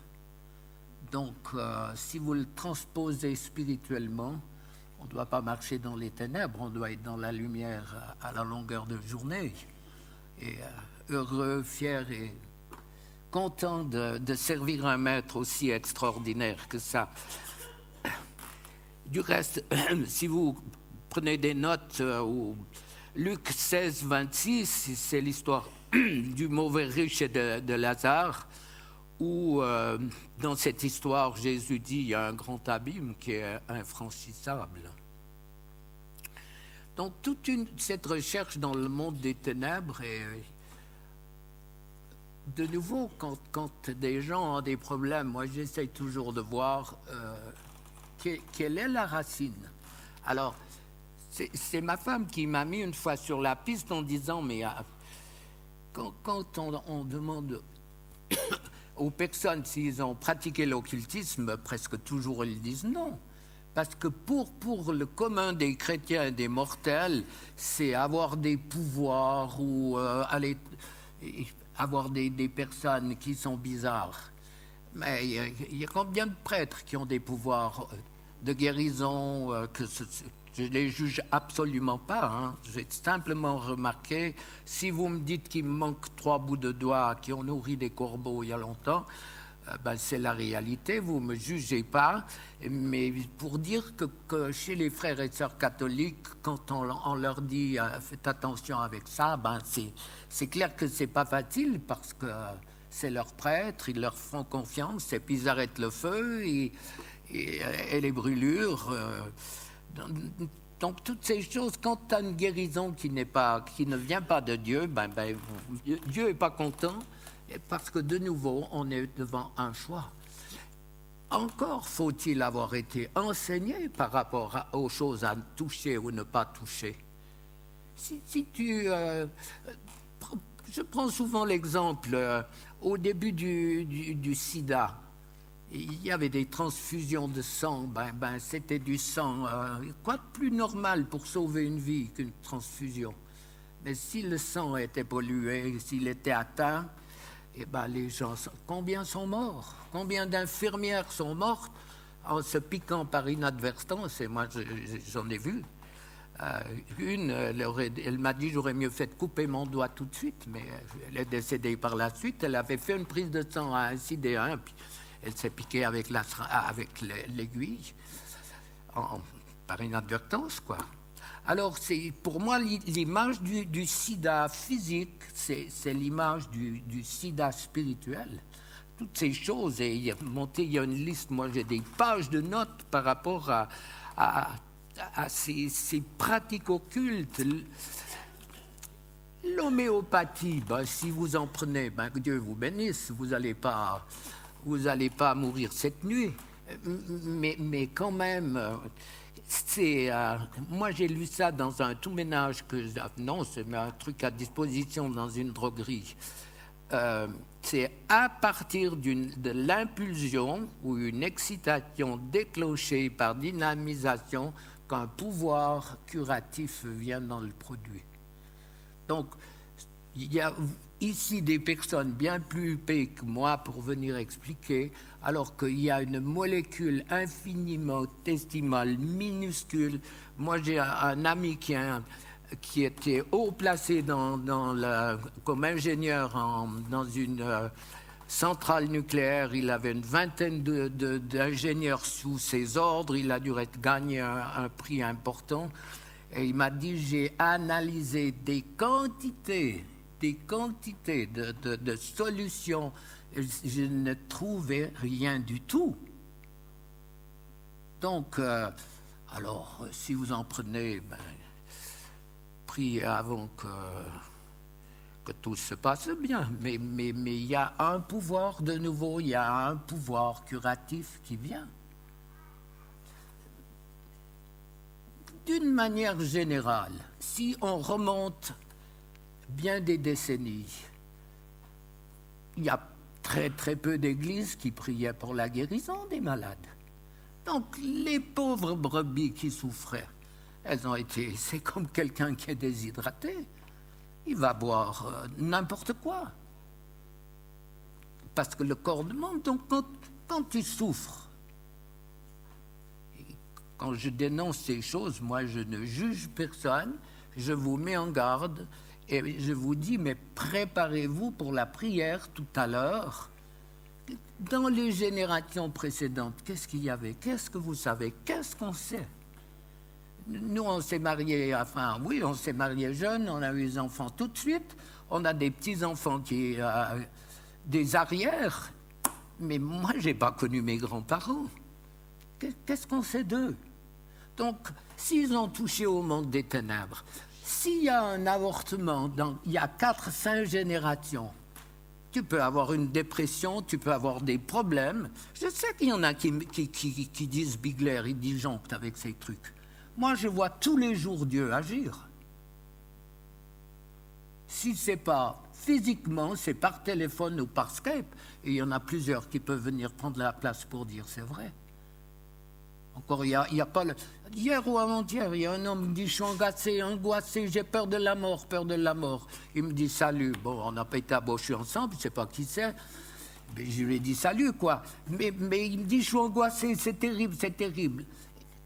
Donc, si vous le transposez spirituellement, on ne doit pas marcher dans les ténèbres, on doit être dans la lumière à la longueur de journée. Et heureux, fier et content de servir un maître aussi extraordinaire que ça. Du reste, si vous prenez des notes, Luc 16, 26, c'est l'histoire du mauvais riche et de Lazare, où dans cette histoire, Jésus dit il y a un grand abîme qui est infranchissable. Donc toute cette recherche dans le monde des ténèbres, et de nouveau, quand des gens ont des problèmes, moi j'essaie toujours de voir quelle est la racine. Alors, c'est ma femme qui m'a mis une fois sur la piste en disant, mais quand on demande aux personnes s'ils ont pratiqué l'occultisme, presque toujours ils disent non. Parce que pour le commun des chrétiens et des mortels, c'est avoir des pouvoirs ou avoir des personnes qui sont bizarres. Mais il y a combien de prêtres qui ont des pouvoirs de guérison que je ne les juge absolument pas. Hein. J'ai simplement remarqué, si vous me dites qu'il me manque 3 bouts de doigts qui ont nourri des corbeaux il y a longtemps, c'est la réalité, vous ne me jugez pas. Mais pour dire que chez les frères et sœurs catholiques, quand on leur dit faites attention avec ça, c'est clair que ce n'est pas facile parce que c'est leurs prêtres, ils leur font confiance et puis ils arrêtent le feu et les brûlures. Donc toutes ces choses, quand tu as une guérison qui ne vient pas de Dieu, Dieu n'est pas content parce que de nouveau, on est devant un choix. Encore faut-il avoir été enseigné par rapport aux choses à toucher ou ne pas toucher. Je prends souvent l'exemple, au début du sida, il y avait des transfusions de sang, c'était du sang. Quoi de plus normal pour sauver une vie qu'une transfusion? Mais si le sang était pollué, s'il était atteint, les gens, combien sont morts? Combien d'infirmières sont mortes en se piquant par inadvertance? Et moi, j'en ai vu. Elle m'a dit j'aurais mieux fait de couper mon doigt tout de suite, mais elle est décédée par la suite. Elle avait fait une prise de sang à un sidéen, puis elle s'est piquée avec l'aiguille, par inadvertance, quoi. Alors, pour moi, l'image du sida physique, c'est l'image du sida spirituel. Toutes ces choses, et il y a une liste, moi j'ai des pages de notes par rapport à ces pratiques occultes. L'homéopathie, si vous en prenez, que Dieu vous bénisse, vous n'allez pas mourir cette nuit. Mais quand même, moi j'ai lu ça dans un tout ménage non, c'est un truc à disposition dans une droguerie. C'est à partir de l'impulsion ou une excitation déclenchée par dynamisation qu'un pouvoir curatif vient dans le produit. Donc, ici des personnes bien plus huppées que moi pour venir expliquer, alors qu'il y a une molécule infinitesimale, minuscule. Moi, j'ai un ami qui était haut placé comme ingénieur dans une centrale nucléaire. Il avait une vingtaine d'ingénieurs sous ses ordres. Il a dû gagner un prix important. Et il m'a dit, j'ai analysé des quantités de solutions. Je ne trouvais rien du tout. Donc, alors, si vous en prenez, priez avant que tout se passe bien. Mais il y a un pouvoir de nouveau, il y a un pouvoir curatif qui vient. D'une manière générale, si on remonte bien des décennies, il y a très très peu d'églises qui priaient pour la guérison des malades. Donc les pauvres brebis qui souffraient, elles ont été, c'est comme quelqu'un qui est déshydraté, il va boire n'importe quoi. Parce que le corps demande, donc quand tu souffres, quand je dénonce ces choses, moi je ne juge personne, je vous mets en garde et je vous dis, mais préparez-vous pour la prière tout à l'heure. Dans les générations précédentes, qu'est-ce qu'il y avait? Qu'est-ce que vous savez? Qu'est-ce qu'on sait? Nous, on s'est mariés, enfin oui, on s'est mariés jeunes, on a eu des enfants tout de suite, on a des petits-enfants des arrières, mais moi, je n'ai pas connu mes grands-parents. Qu'est-ce qu'on sait d'eux? Donc, s'ils ont touché au monde des ténèbres, s'il y a un avortement, il y a 4-5 générations, tu peux avoir une dépression, tu peux avoir des problèmes. Je sais qu'il y en a qui disent Bigler, ils disjonctent avec ces trucs. Moi, je vois tous les jours Dieu agir. Si ce n'est pas physiquement, c'est par téléphone ou par Skype. Et il y en a plusieurs qui peuvent venir prendre la place pour dire c'est vrai. Encore, il y a pas hier ou avant-hier, il y a un homme qui me dit, je suis angoissé, j'ai peur de la mort, peur de la mort. Il me dit, salut. Bon, on n'a pas été aborchés ensemble, je ne sais pas qui c'est. Mais je lui ai dit, salut, quoi. Mais il me dit, je suis angoissé, c'est terrible, c'est terrible.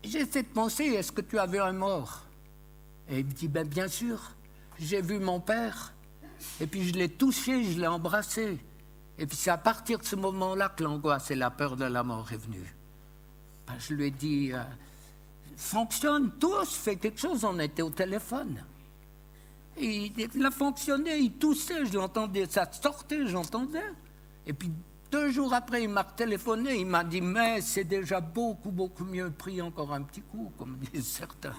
J'essaie de penser, est-ce que tu as vu un mort? Et il me dit, bien sûr, j'ai vu mon père. Et puis je l'ai touché, je l'ai embrassé. Et puis c'est à partir de ce moment-là que l'angoisse et la peur de la mort est venue. Je lui ai dit, fonctionne tous, fais quelque chose, on était au téléphone. Et il a fonctionné, il toussait, je l'entendais, ça sortait, j'entendais. Et puis 2 jours après, il m'a téléphoné, il m'a dit, mais c'est déjà beaucoup, beaucoup mieux, pris encore un petit coup, comme disent certains.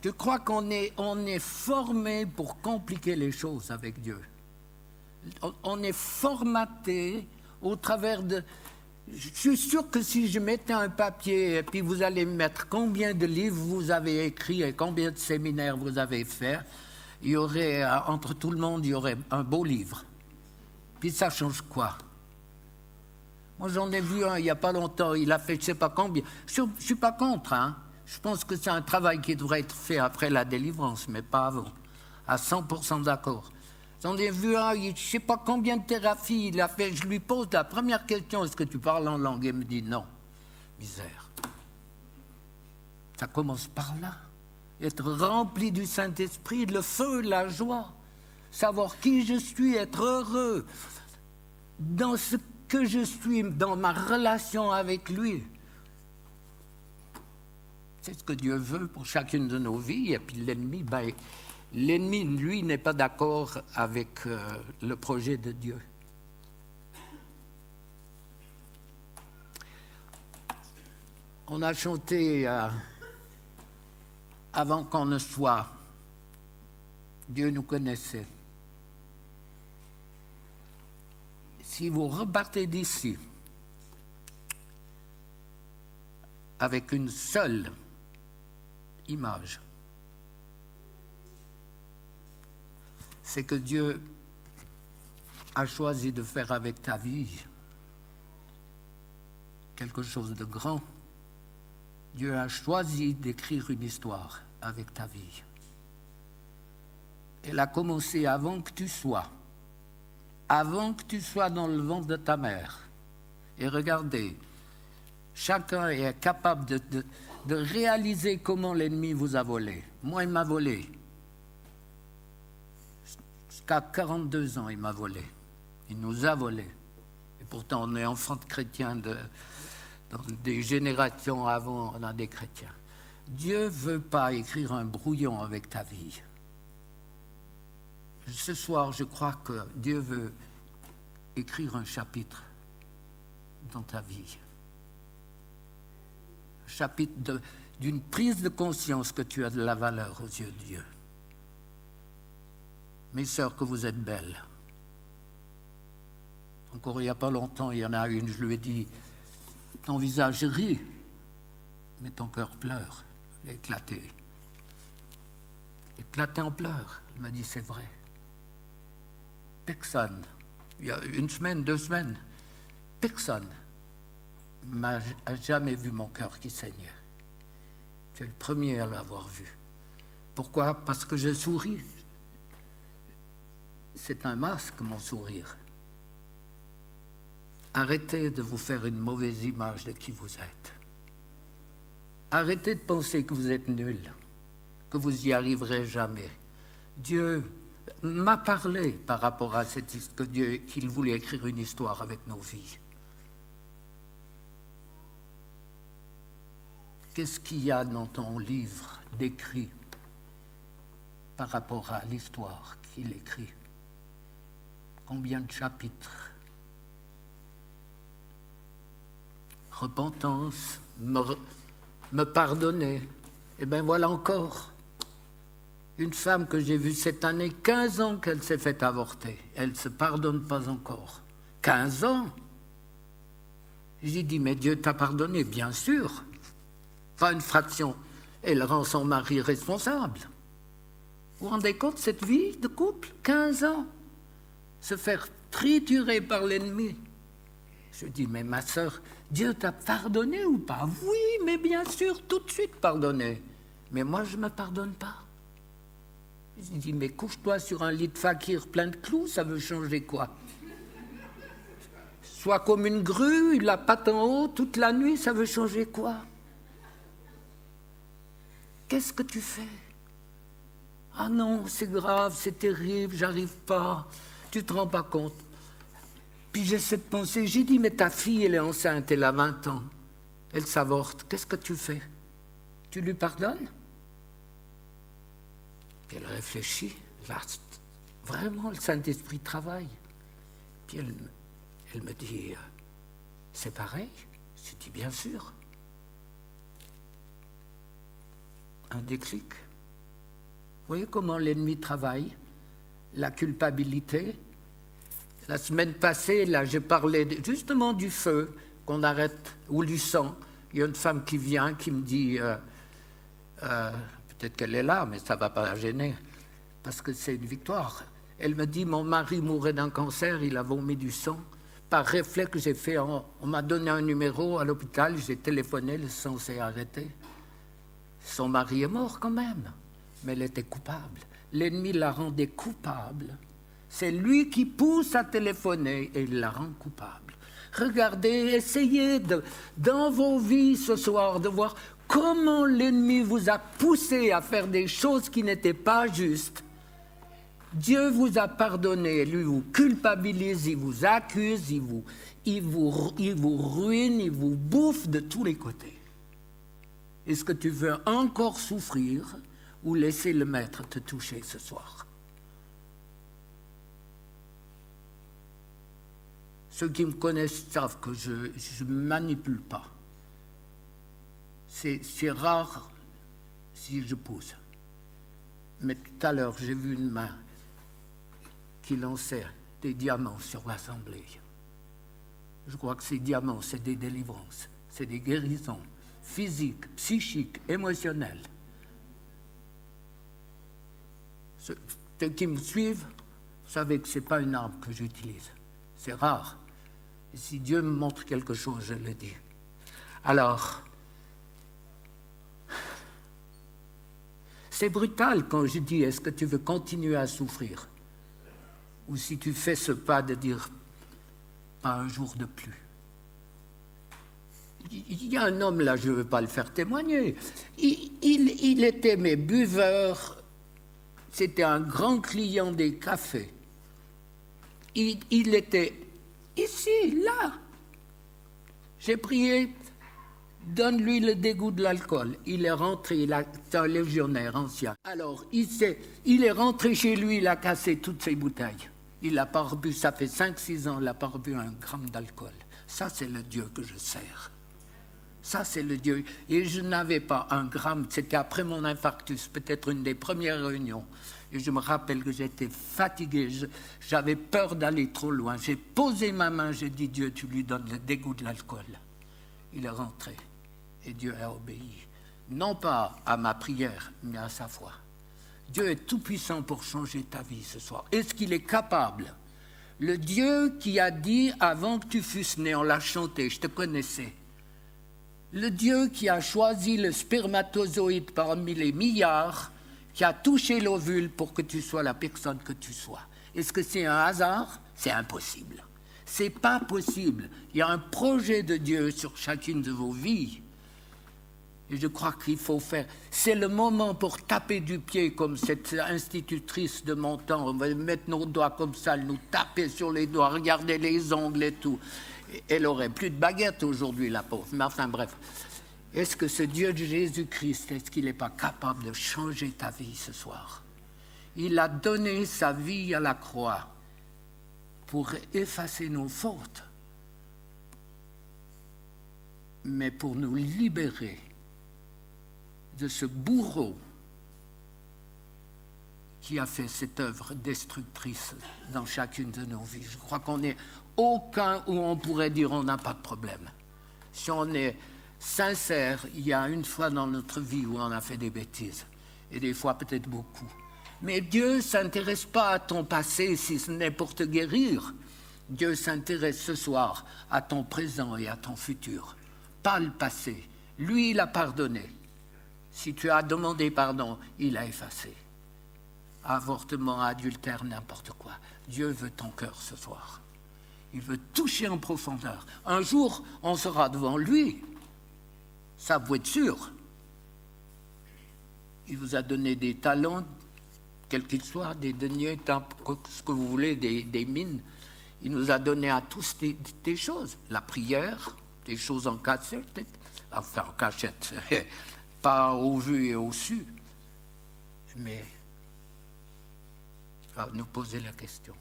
Je crois qu'on est formé pour compliquer les choses avec Dieu. On est formaté au travers de... Je suis sûr que si je mettais un papier et puis vous allez mettre combien de livres vous avez écrits et combien de séminaires vous avez fait, il y aurait, entre tout le monde, il y aurait un beau livre. Puis ça change quoi? Moi, j'en ai vu un il n'y a pas longtemps, il a fait je ne sais pas combien. Je ne suis pas contre, hein. Je pense que c'est un travail qui devrait être fait après la délivrance, mais pas avant. À 100% d'accord. J'en ai vu un, je ne sais pas combien de thérapies il a fait. Je lui pose la première question, est-ce que tu parles en langue? Il me dit non. Misère. Ça commence par là. Être rempli du Saint-Esprit, le feu, la joie. Savoir qui je suis, être heureux dans ce que je suis, dans ma relation avec lui. C'est ce que Dieu veut pour chacune de nos vies. Et puis l'ennemi, lui, n'est pas d'accord avec le projet de Dieu. On a chanté avant qu'on ne soit. Dieu nous connaissait. Si vous repartez d'ici avec une seule image, c'est que Dieu a choisi de faire avec ta vie quelque chose de grand. Dieu a choisi d'écrire une histoire avec ta vie. Elle a commencé avant que tu sois dans le ventre de ta mère. Et regardez, chacun est capable de réaliser comment l'ennemi vous a volé. Moi, il m'a volé. Jusqu'à 42 ans, il m'a volé. Il nous a volés. Et pourtant, on est enfant de chrétiens dans des générations avant, on a des chrétiens. Dieu ne veut pas écrire un brouillon avec ta vie. Ce soir, je crois que Dieu veut écrire un chapitre dans ta vie. Un chapitre d'une prise de conscience que tu as de la valeur aux yeux de Dieu. Mes sœurs, que vous êtes belles. Encore il n'y a pas longtemps, il y en a une, je lui ai dit, ton visage rit, mais ton cœur pleure. Elle a éclaté. Éclaté en pleurs. Elle m'a dit, c'est vrai. Personne, il y a une semaine, 2 semaines, personne n'a jamais vu mon cœur qui saignait. Tu es le premier à l'avoir vu. Pourquoi? Parce que je souris. C'est un masque, mon sourire. Arrêtez de vous faire une mauvaise image de qui vous êtes. Arrêtez de penser que vous êtes nul, que vous n'y arriverez jamais. Dieu m'a parlé par rapport à cette histoire, qu'il voulait écrire une histoire avec nos vies. Qu'est-ce qu'il y a dans ton livre décrit par rapport à l'histoire qu'il écrit? Combien de chapitres? Repentance, me pardonner. Eh bien voilà encore. Une femme que j'ai vue cette année, 15 ans qu'elle s'est fait avorter. Elle ne se pardonne pas encore. 15 ans. J'ai dit, mais Dieu t'a pardonné, bien sûr. Pas une fraction. Elle rend son mari responsable. Vous vous rendez compte, cette vie de couple? 15 ans. Se faire triturer par l'ennemi. Je dis, mais ma sœur, Dieu t'a pardonné ou pas? Oui, mais bien sûr, tout de suite pardonné. Mais moi, je ne me pardonne pas. J'ai dit, mais couche-toi sur un lit de fakir plein de clous, ça veut changer quoi? Sois comme une grue, la patte en haut, toute la nuit, ça veut changer quoi? Qu'est-ce que tu fais? Ah non, c'est grave, c'est terrible, j'arrive pas, tu te rends pas compte. Puis j'ai cette pensée, j'ai dit, mais ta fille, elle est enceinte, elle a 20 ans, elle s'avorte, qu'est-ce que tu fais? Tu lui pardonnes? Puis elle réfléchit, là, vraiment, le Saint-Esprit travaille. Puis elle me dit, c'est pareil? Je dis, bien sûr. Un déclic. Vous voyez comment l'ennemi travaille? La culpabilité. La semaine passée, là, j'ai parlé justement du feu qu'on arrête, ou du sang. Il y a une femme qui vient, qui me dit, peut-être qu'elle est là, mais ça ne va pas la gêner, parce que c'est une victoire. Elle me dit, mon mari mourait d'un cancer, il a vomi du sang. Par réflexe, j'ai fait, on m'a donné un numéro à l'hôpital, j'ai téléphoné, le sang s'est arrêté. Son mari est mort quand même, mais elle était coupable. L'ennemi la rendait coupable. C'est lui qui pousse à téléphoner et il la rend coupable. Regardez, essayez dans vos vies ce soir de voir comment l'ennemi vous a poussé à faire des choses qui n'étaient pas justes. Dieu vous a pardonné, lui vous culpabilise, il vous accuse, il vous ruine, il vous bouffe de tous les côtés. Est-ce que tu veux encore souffrir ou laisser le maître te toucher ce soir? Ceux qui me connaissent savent que je ne manipule pas. C'est rare si je pousse. Mais tout à l'heure, j'ai vu une main qui lançait des diamants sur l'assemblée. Je crois que ces diamants, c'est des délivrances, c'est des guérisons physiques, psychiques, émotionnelles. Ceux qui me suivent, vous savez que ce n'est pas une arme que j'utilise. C'est rare. Et si Dieu me montre quelque chose, je le dis. Alors, C'est brutal quand je dis, est-ce que tu veux continuer à souffrir? Ou si tu fais ce pas de dire, pas un jour de plus. Il y a un homme là, je ne veux pas le faire témoigner. Il était mes buveurs, c'était un grand client des cafés. Il était ici, là. J'ai prié, donne-lui le dégoût de l'alcool. Il est rentré, c'est un légionnaire ancien. Alors, il est rentré chez lui, il a cassé toutes ses bouteilles. Il n'a pas rebu, ça fait 5-6 ans, il n'a pas rebu un gramme d'alcool. Ça, c'est le Dieu que je sers. Ça, c'est le Dieu. Et je n'avais pas un gramme, c'était après mon infarctus, peut-être une des premières réunions. Et je me rappelle que j'étais fatigué, j'avais peur d'aller trop loin. J'ai posé ma main, j'ai dit, Dieu, tu lui donnes le dégoût de l'alcool. Il est rentré et Dieu a obéi. Non pas à ma prière, mais à sa foi. Dieu est tout-puissant pour changer ta vie ce soir. Est-ce qu'il est capable? Le Dieu qui a dit, avant que tu fusses né, on l'a chanté, je te connaissais. Le Dieu qui a choisi le spermatozoïde parmi les milliards, qui a touché l'ovule pour que tu sois la personne que tu sois. Est-ce que c'est un hasard? C'est impossible. C'est pas possible. Il y a un projet de Dieu sur chacune de vos vies. Et je crois qu'il faut faire... C'est le moment pour taper du pied comme cette institutrice de mon temps. On va mettre nos doigts comme ça, nous taper sur les doigts, regarder les ongles et tout. Elle aurait plus de baguette aujourd'hui, la pauvre. Mais enfin, bref. Est-ce que ce Dieu de Jésus-Christ, est-ce qu'il n'est pas capable de changer ta vie ce soir? Il a donné sa vie à la croix pour effacer nos fautes, mais pour nous libérer de ce bourreau qui a fait cette œuvre destructrice dans chacune de nos vies. Je crois qu'on n'est aucun où on pourrait dire on n'a pas de problème. Si on est sincère, il y a une fois dans notre vie où on a fait des bêtises, et des fois peut-être beaucoup. Mais Dieu ne s'intéresse pas à ton passé si ce n'est pour te guérir. Dieu s'intéresse ce soir à ton présent et à ton futur, pas le passé. Lui, il a pardonné. Si tu as demandé pardon, il a effacé. Avortement, adultère, n'importe quoi. Dieu veut ton cœur ce soir. Il veut toucher en profondeur. Un jour, on sera devant lui. Ça, vous êtes sûr. Il vous a donné des talents, quels qu'ils soient, des deniers, ce que vous voulez, des mines. Il nous a donné à tous des choses. La prière, des choses en cachette. Enfin, en cachette. Pas au vu et au su. Mais il va nous poser la question.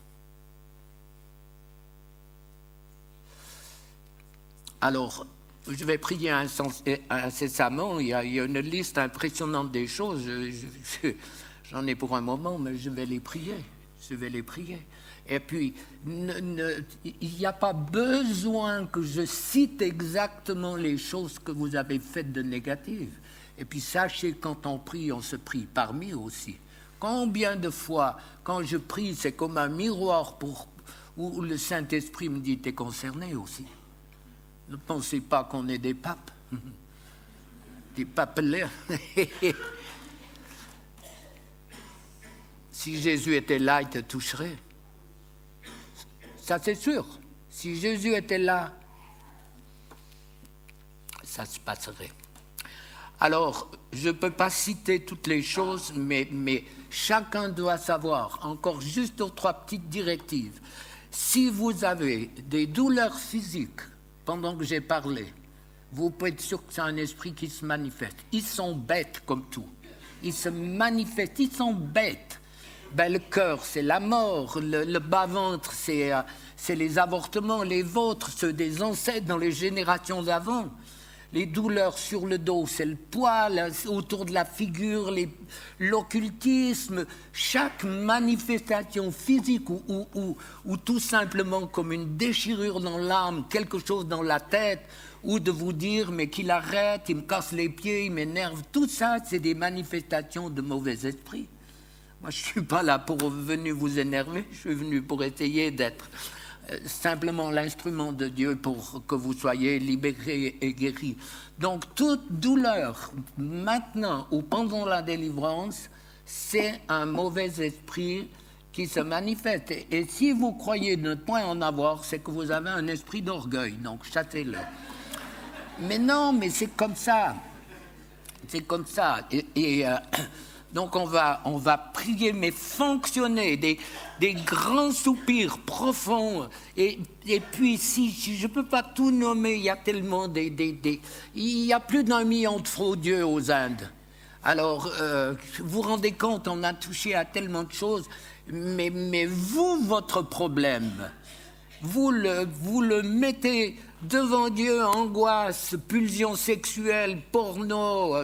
Alors, je vais prier incessamment. Il y a une liste impressionnante des choses. J'en ai pour un moment, mais je vais les prier. Je vais les prier. Et puis, il n'y a pas besoin que je cite exactement les choses que vous avez faites de négatives. Et puis, sachez, quand on prie, on se prie parmi aussi. Combien de fois, quand je prie, c'est comme un miroir où le Saint-Esprit me dit, t'es concerné aussi. Ne pensez pas qu'on est des papes. Des papelets. Si Jésus était là, il te toucherait. Ça, c'est sûr. Si Jésus était là, ça se passerait. Alors, je ne peux pas citer toutes les choses, mais chacun doit savoir, encore juste 2 ou 3 petites directives. Si vous avez des douleurs physiques, pendant que j'ai parlé, vous pouvez être sûr que c'est un esprit qui se manifeste. Ils sont bêtes comme tout. Ils se manifestent, ils sont bêtes. Ben, le cœur, c'est la mort. Le bas-ventre, c'est les avortements, les vôtres, ceux des ancêtres dans les générations d'avant. Les douleurs sur le dos, c'est le poil, autour de la figure, l'occultisme. Chaque manifestation physique ou tout simplement comme une déchirure dans l'âme, quelque chose dans la tête, ou de vous dire, mais qu'il arrête, il me casse les pieds, il m'énerve. Tout ça, c'est des manifestations de mauvais esprits. Moi, je ne suis pas là pour venir vous énerver, je suis venu pour essayer d'être simplement l'instrument de Dieu pour que vous soyez libérés et guéris. Donc toute douleur, maintenant ou pendant la délivrance, c'est un mauvais esprit qui se manifeste. Et si vous croyez ne point en avoir, c'est que vous avez un esprit d'orgueil, donc chassez-le. Mais non, mais c'est comme ça. C'est comme ça. Donc on va prier, mais fonctionner, des grands soupirs profonds. Et puis, si je ne peux pas tout nommer, il y a tellement il y a plus d'1 million de fraudeux aux Indes. Alors, vous vous rendez compte, on a touché à tellement de choses, mais vous, votre problème, vous le mettez devant Dieu, angoisse, pulsion sexuelle, porno,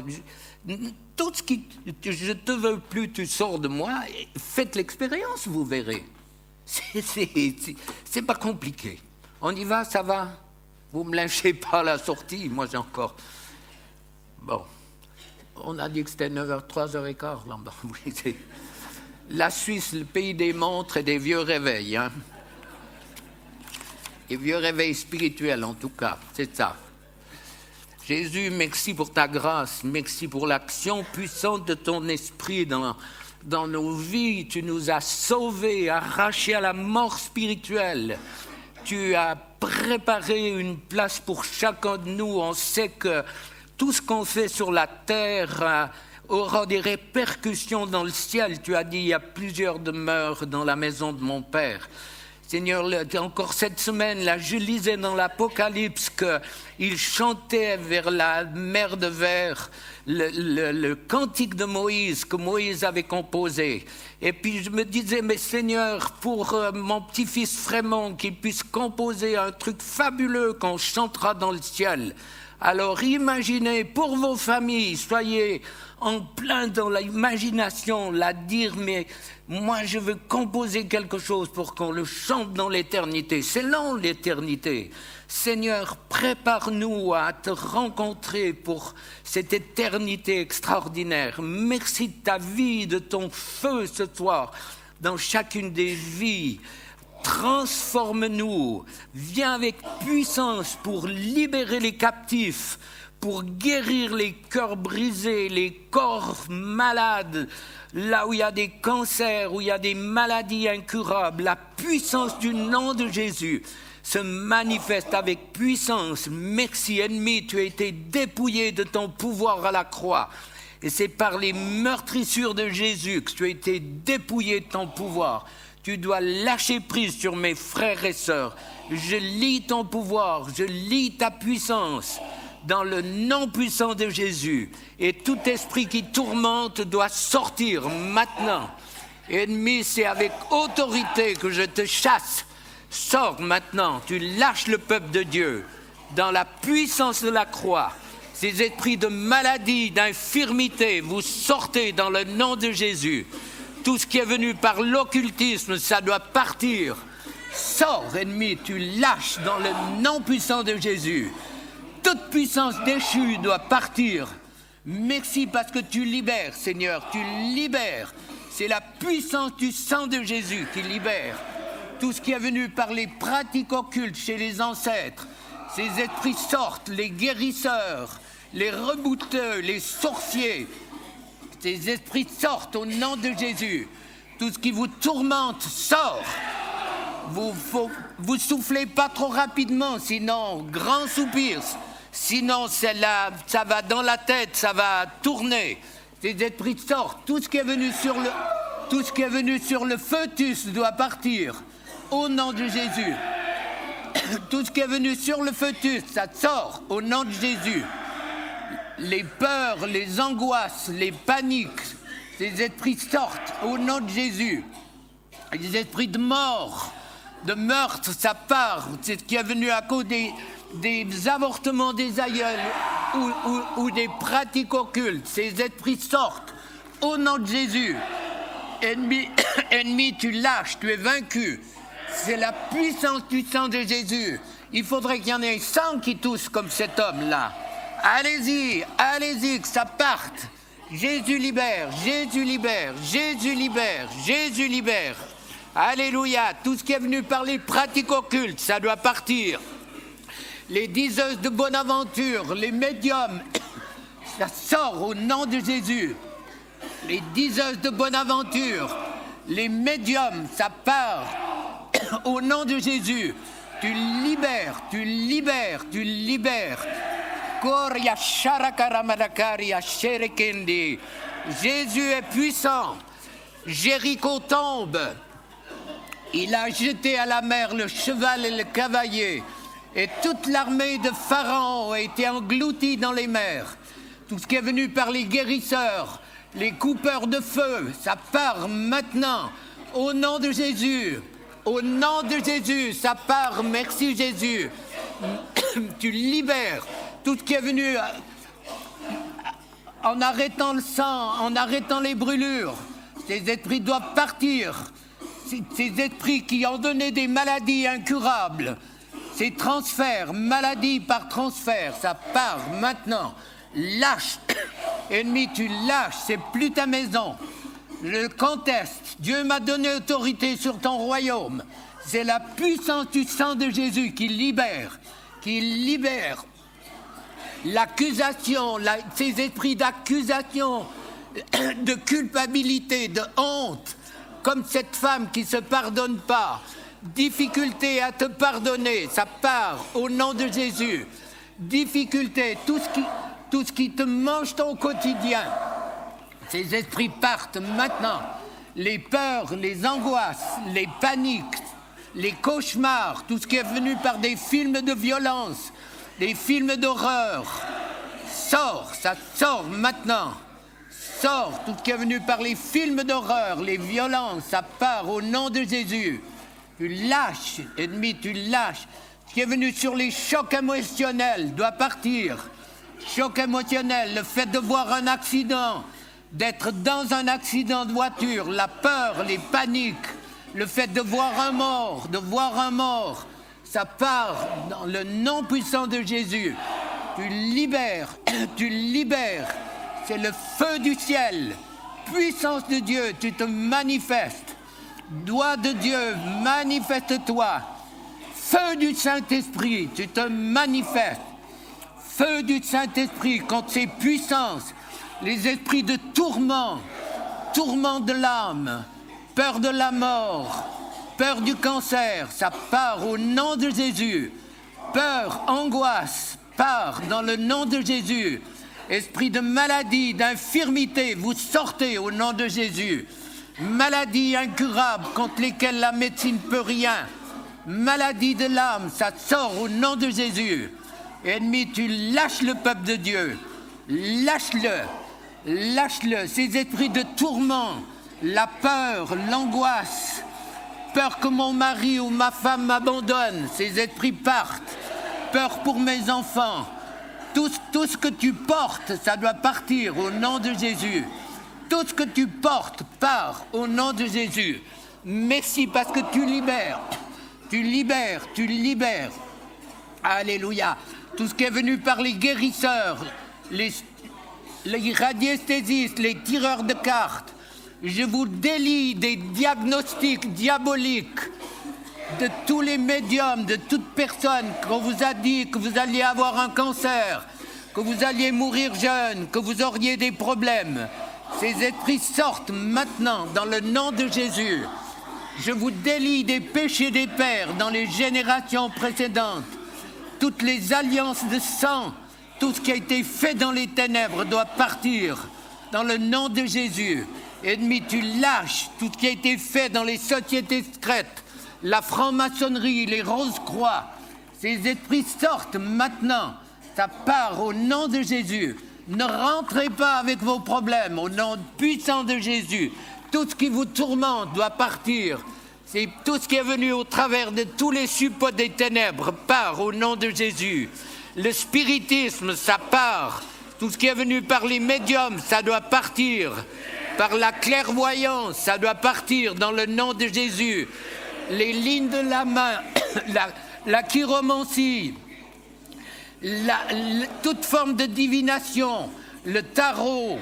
tout ce qui... Je te veux plus, tu sors de moi, faites l'expérience, vous verrez. C'est pas compliqué. On y va, ça va? Vous me lâchez pas à la sortie, moi j'ai encore... Bon, on a dit que c'était 9h, 3h15 là-bas. La Suisse, le pays des montres et des vieux réveils, hein. Des vieux réveils spirituels en tout cas, c'est ça. Jésus, merci pour ta grâce, merci pour l'action puissante de ton esprit dans nos vies. Tu nous as sauvés, arrachés à la mort spirituelle. Tu as préparé une place pour chacun de nous. On sait que tout ce qu'on fait sur la terre aura des répercussions dans le ciel. Tu as dit, il y a plusieurs demeures dans la maison de mon Père. Seigneur, encore cette semaine, là, je lisais dans l'Apocalypse qu'il chantait vers la mer de verre le cantique de Moïse que Moïse avait composé. Et puis je me disais, mais Seigneur, pour mon petit-fils Frémont, qu'il puisse composer un truc fabuleux qu'on chantera dans le ciel. Alors imaginez, pour vos familles, soyez en plein dans l'imagination, la dire, mais moi je veux composer quelque chose pour qu'on le chante dans l'éternité. C'est long l'éternité. Seigneur, prépare-nous à te rencontrer pour cette éternité extraordinaire. Merci de ta vie, de ton feu ce soir, dans chacune des vies. Transforme-nous, viens avec puissance pour libérer les captifs, pour guérir les cœurs brisés, les corps malades, là où il y a des cancers, où il y a des maladies incurables. La puissance du nom de Jésus se manifeste avec puissance. Merci, ennemi, tu as été dépouillé de ton pouvoir à la croix. Et c'est par les meurtrissures de Jésus que tu as été dépouillé de ton pouvoir. Tu dois lâcher prise sur mes frères et sœurs. Je lis ton pouvoir, je lis ta puissance dans le nom puissant de Jésus. Et tout esprit qui tourmente doit sortir maintenant. Ennemi, c'est avec autorité que je te chasse. Sors maintenant, tu lâches le peuple de Dieu dans la puissance de la croix. Ces esprits de maladie, d'infirmité, vous sortez dans le nom de Jésus. Tout ce qui est venu par l'occultisme, ça doit partir. Sors, ennemi, tu lâches dans le nom puissant de Jésus. Toute puissance déchue doit partir. Merci parce que tu libères, Seigneur, tu libères. C'est la puissance du sang de Jésus qui libère. Tout ce qui est venu par les pratiques occultes chez les ancêtres, ces esprits sortent, les guérisseurs, les rebouteux, les sorciers. Ces esprits sortent au nom de Jésus. Tout ce qui vous tourmente sort. Vous soufflez pas trop rapidement, sinon, grand soupir. Sinon, ça va dans la tête, ça va tourner. Ces esprits sortent. Tout ce qui est venu sur le fœtus doit partir. Au nom de Jésus. Tout ce qui est venu sur le fœtus, ça sort. Au nom de Jésus. Les peurs, les angoisses, les paniques, ces esprits sortent au nom de Jésus. Les esprits de mort, de meurtre, ça part. C'est ce qui est venu à cause des avortements des aïeuls ou des pratiques occultes. Ces esprits sortent au nom de Jésus. Ennemi, tu lâches, tu es vaincu. C'est la puissance du sang de Jésus. Il faudrait qu'il y en ait 100 qui toussent comme cet homme-là. Allez-y, que ça parte. Jésus libère, Jésus libère, Jésus libère, Jésus libère. Alléluia. Tout ce qui est venu par les pratiques occultes, ça doit partir. Les diseuses de bonne aventure, les médiums, ça sort au nom de Jésus. Les diseuses de bonne aventure, les médiums, ça part au nom de Jésus. Tu libères, tu libères, tu libères. Jésus est puissant. Jéricho tombe. Il a jeté à la mer le cheval et le cavalier. Et toute l'armée de Pharaon a été engloutie dans les mers. Tout ce qui est venu par les guérisseurs, les coupeurs de feu, ça part maintenant. Au nom de Jésus. Au nom de Jésus, ça part. Merci Jésus. Tu libères tout ce qui est venu en arrêtant le sang, en arrêtant les brûlures. Ces esprits doivent partir. Ces esprits qui ont donné des maladies incurables. Ces transferts, maladie par transfert, ça part maintenant. Lâche. Ennemi, tu lâches, c'est plus ta maison. Je conteste. Dieu m'a donné autorité sur ton royaume. C'est la puissance du sang de Jésus qui libère l'accusation, ces esprits d'accusation, de culpabilité, de honte, comme cette femme qui ne se pardonne pas. Difficulté à te pardonner, ça part au nom de Jésus. Difficulté, tout ce qui te mange ton quotidien. Ces esprits partent maintenant. Les peurs, les angoisses, les paniques, les cauchemars, tout ce qui est venu par des films de violence, des films d'horreur. Sors, ça sort maintenant. Sors, tout ce qui est venu par les films d'horreur, les violences, ça part au nom de Jésus. Tu lâches, ennemi, tu lâches. Ce qui est venu sur les chocs émotionnels doit partir. Choc émotionnel, le fait de voir un accident, d'être dans un accident de voiture, la peur, les paniques, le fait de voir un mort, ça part dans le nom puissant de Jésus. Tu libères, c'est le feu du ciel, puissance de Dieu, tu te manifestes. Doigt de Dieu, manifeste-toi. Feu du Saint-Esprit, tu te manifestes. Feu du Saint-Esprit contre ces puissances, les esprits de tourment, tourment de l'âme, peur de la mort, peur du cancer, ça part au nom de Jésus. Peur, angoisse, part dans le nom de Jésus. Esprit de maladie, d'infirmité, vous sortez au nom de Jésus. Maladies incurables contre lesquelles la médecine ne peut rien. Maladie de l'âme, ça sort au nom de Jésus. Ennemi, tu lâches le peuple de Dieu. Lâche-le. Lâche-le. Ces esprits de tourment, la peur, l'angoisse, peur que mon mari ou ma femme m'abandonne, ces esprits partent. Peur pour mes enfants. Tout ce que tu portes, ça doit partir au nom de Jésus. Tout ce que tu portes part au nom de Jésus. Merci parce que tu libères. Tu libères, tu libères. Alléluia. Tout ce qui est venu par les guérisseurs, les radiesthésistes, les tireurs de cartes, je vous délie des diagnostics diaboliques de tous les médiums, de toute personne qu'on vous a dit que vous alliez avoir un cancer, que vous alliez mourir jeune, que vous auriez des problèmes. Ces esprits sortent maintenant dans le nom de Jésus. Je vous délie des péchés des pères dans les générations précédentes. Toutes les alliances de sang, tout ce qui a été fait dans les ténèbres doit partir dans le nom de Jésus. Ennemi, tu lâches tout ce qui a été fait dans les sociétés secrètes, la franc-maçonnerie, les roses-croix. Ces esprits sortent maintenant. Ça part au nom de Jésus. Ne rentrez pas avec vos problèmes, au nom puissant de Jésus. Tout ce qui vous tourmente doit partir. C'est tout ce qui est venu au travers de tous les suppôts des ténèbres part au nom de Jésus. Le spiritisme, ça part. Tout ce qui est venu par les médiums, ça doit partir. Par la clairvoyance, ça doit partir dans le nom de Jésus. Les lignes de la main, la chiromancie, toute forme de divination, le tarot,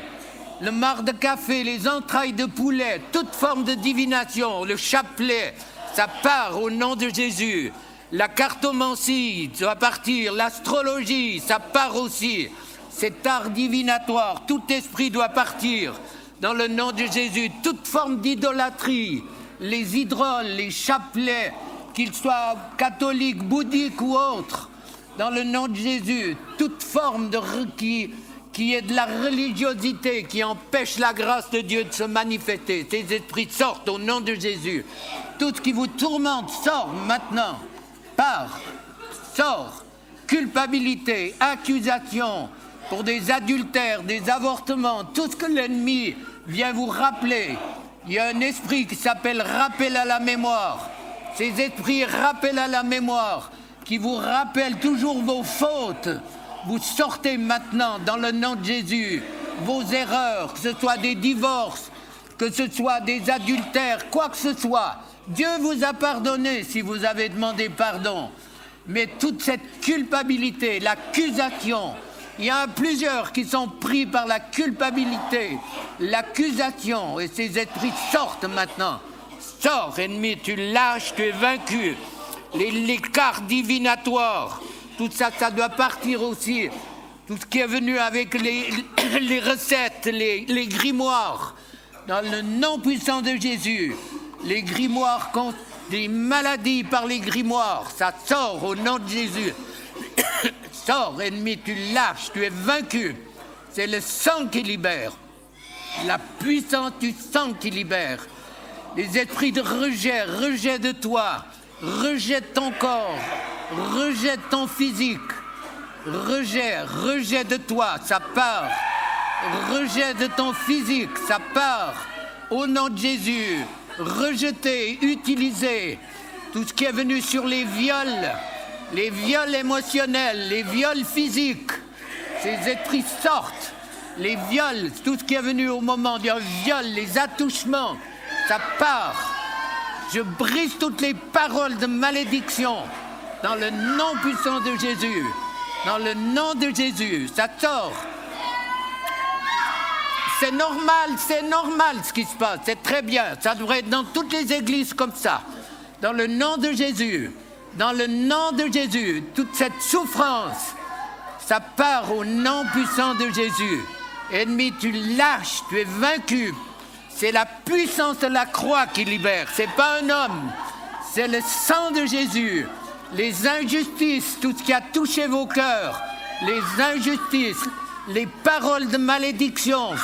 le marc de café, les entrailles de poulet, toute forme de divination, le chapelet, ça part au nom de Jésus. La cartomancie doit partir, l'astrologie, ça part aussi. Cet art divinatoire, tout esprit doit partir dans le nom de Jésus. Toute forme d'idolâtrie, les idroles, les chapelets, qu'ils soient catholiques, bouddhiques ou autres, dans le nom de Jésus, toute forme qui est de la religiosité, qui empêche la grâce de Dieu de se manifester, ces esprits sortent au nom de Jésus. Tout ce qui vous tourmente sort maintenant, part, sort, culpabilité, accusation pour des adultères, des avortements, tout ce que l'ennemi vient vous rappeler. Il y a un esprit qui s'appelle rappel à la mémoire. Ces esprits rappellent à la mémoire, qui vous rappellent toujours vos fautes. Vous sortez maintenant dans le nom de Jésus vos erreurs, que ce soit des divorces, que ce soit des adultères, quoi que ce soit. Dieu vous a pardonné si vous avez demandé pardon. Mais toute cette culpabilité, l'accusation, il y en a plusieurs qui sont pris par la culpabilité, l'accusation, et ces esprits sortent maintenant. Sors, ennemi, tu lâches, tu es vaincu. Les cartes divinatoires, tout ça, ça doit partir aussi. Tout ce qui est venu avec les recettes, les grimoires, dans le nom puissant de Jésus, les grimoires contre des maladies par les grimoires, ça sort au nom de Jésus. Sors, ennemi, tu lâches, tu es vaincu. C'est le sang qui libère, la puissance du sang qui libère. Les esprits de rejet, rejet de toi, rejet de ton corps, rejet de ton physique, rejet de toi, ça part. Rejet de ton physique, ça part. Au nom de Jésus, rejeté, utilisé, tout ce qui est venu sur les viols émotionnels, les viols physiques, ces esprits sortent. Les viols, tout ce qui est venu au moment d'un viol, les attouchements, ça part. Je brise toutes les paroles de malédiction dans le nom puissant de Jésus. Dans le nom de Jésus, ça sort. C'est normal ce qui se passe, c'est très bien. Ça devrait être dans toutes les églises comme ça. Dans le nom de Jésus, dans le nom de Jésus, toute cette souffrance, ça part au nom puissant de Jésus. Ennemi, tu lâches, tu es vaincu. C'est la puissance de la croix qui libère. C'est pas un homme, c'est le sang de Jésus. Les injustices, tout ce qui a touché vos cœurs, les injustices, les paroles de malédiction,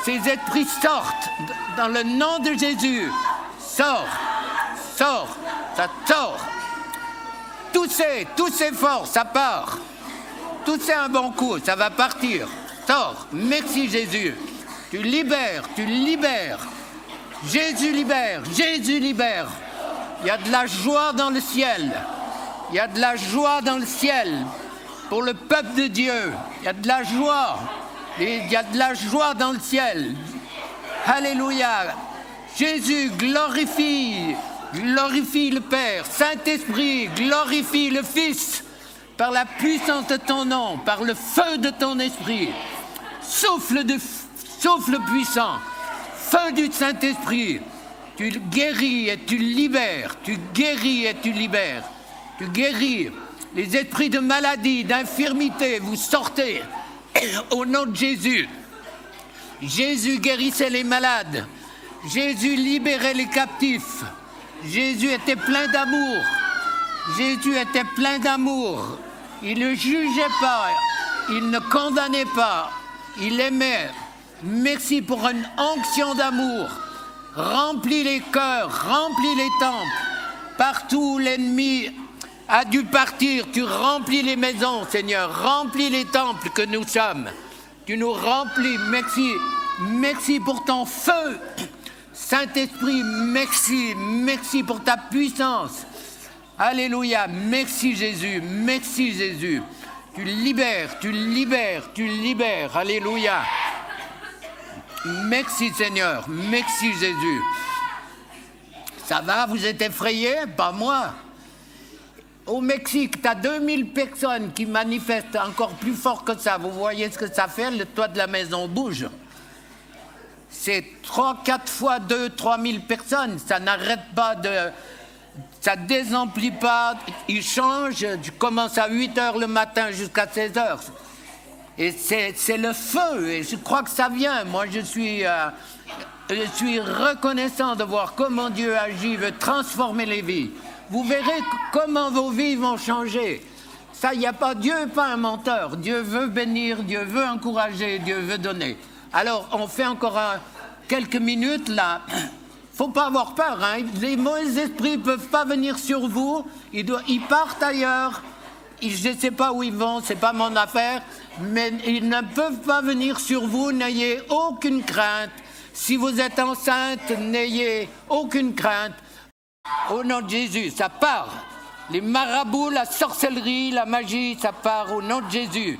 ces esprits sortent dans le nom de Jésus. Sors, ça sort. Tous ces forces, ça part. Tout c'est un bon coup, ça va partir. Sors, merci Jésus. Tu libères. Jésus libère. Il y a de la joie dans le ciel. Il y a de la joie dans le ciel pour le peuple de Dieu. Il y a de la joie. Il y a de la joie dans le ciel. Alléluia. Jésus, glorifie le Père. Saint-Esprit, glorifie le Fils par la puissance de ton nom, par le feu de ton esprit. Souffle puissant, feu du Saint-Esprit. Tu guéris et tu libères. Tu guéris les esprits de maladie, d'infirmité, vous sortez au nom de Jésus. Jésus guérissait les malades. Jésus libérait les captifs. Jésus était plein d'amour. Il ne jugeait pas. Il ne condamnait pas. Il aimait. Merci pour une onction d'amour. Remplis les cœurs, remplis les temples. Partout où l'ennemi a dû partir, tu remplis les maisons, Seigneur. Remplis les temples que nous sommes. Tu nous remplis. Merci pour ton feu. Saint-Esprit, merci pour ta puissance. Alléluia, merci Jésus. Tu libères. Alléluia. Merci Seigneur, merci Jésus. Ça va, vous êtes effrayés? Pas moi. Au Mexique, tu as 2000 personnes qui manifestent encore plus fort que ça. Vous voyez ce que ça fait? Le toit de la maison bouge. C'est 3, 4 fois 2, 3 000 personnes. Ça n'arrête pas de... Ça désemplit pas. Il change. Je commence à 8 heures le matin jusqu'à 16 heures. Et c'est le feu. Et je crois que ça vient. Moi, je suis reconnaissant de voir comment Dieu agit, veut transformer les vies. Vous verrez comment vos vies vont changer. Ça, il n'y a pas... Dieu n'est pas un menteur. Dieu veut bénir, Dieu veut encourager, Dieu veut donner. Alors, on fait encore quelques minutes, là. Il ne faut pas avoir peur, hein. Les mauvais esprits ne peuvent pas venir sur vous. Ils partent ailleurs. Je ne sais pas où ils vont, ce n'est pas mon affaire. Mais ils ne peuvent pas venir sur vous. N'ayez aucune crainte. Si vous êtes enceinte, n'ayez aucune crainte. Au nom de Jésus, ça part. Les marabouts, la sorcellerie, la magie, ça part au nom de Jésus.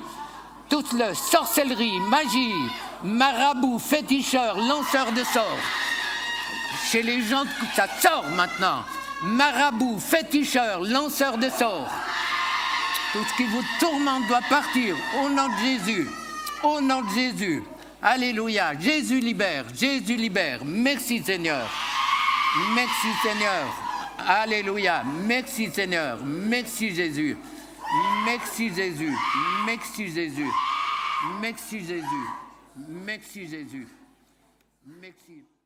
Toute la sorcellerie, magie, marabouts, féticheurs, lanceurs de sorts. Chez les gens, ça sort maintenant. Marabouts, féticheurs, lanceurs de sorts. Tout ce qui vous tourmente doit partir au nom de Jésus. Au nom de Jésus. Alléluia. Jésus libère. Jésus libère. Merci Seigneur. Merci Seigneur. Alléluia. Merci Seigneur. Merci Jésus. Merci Jésus. Merci Jésus. Merci Jésus. Merci Jésus. Merci.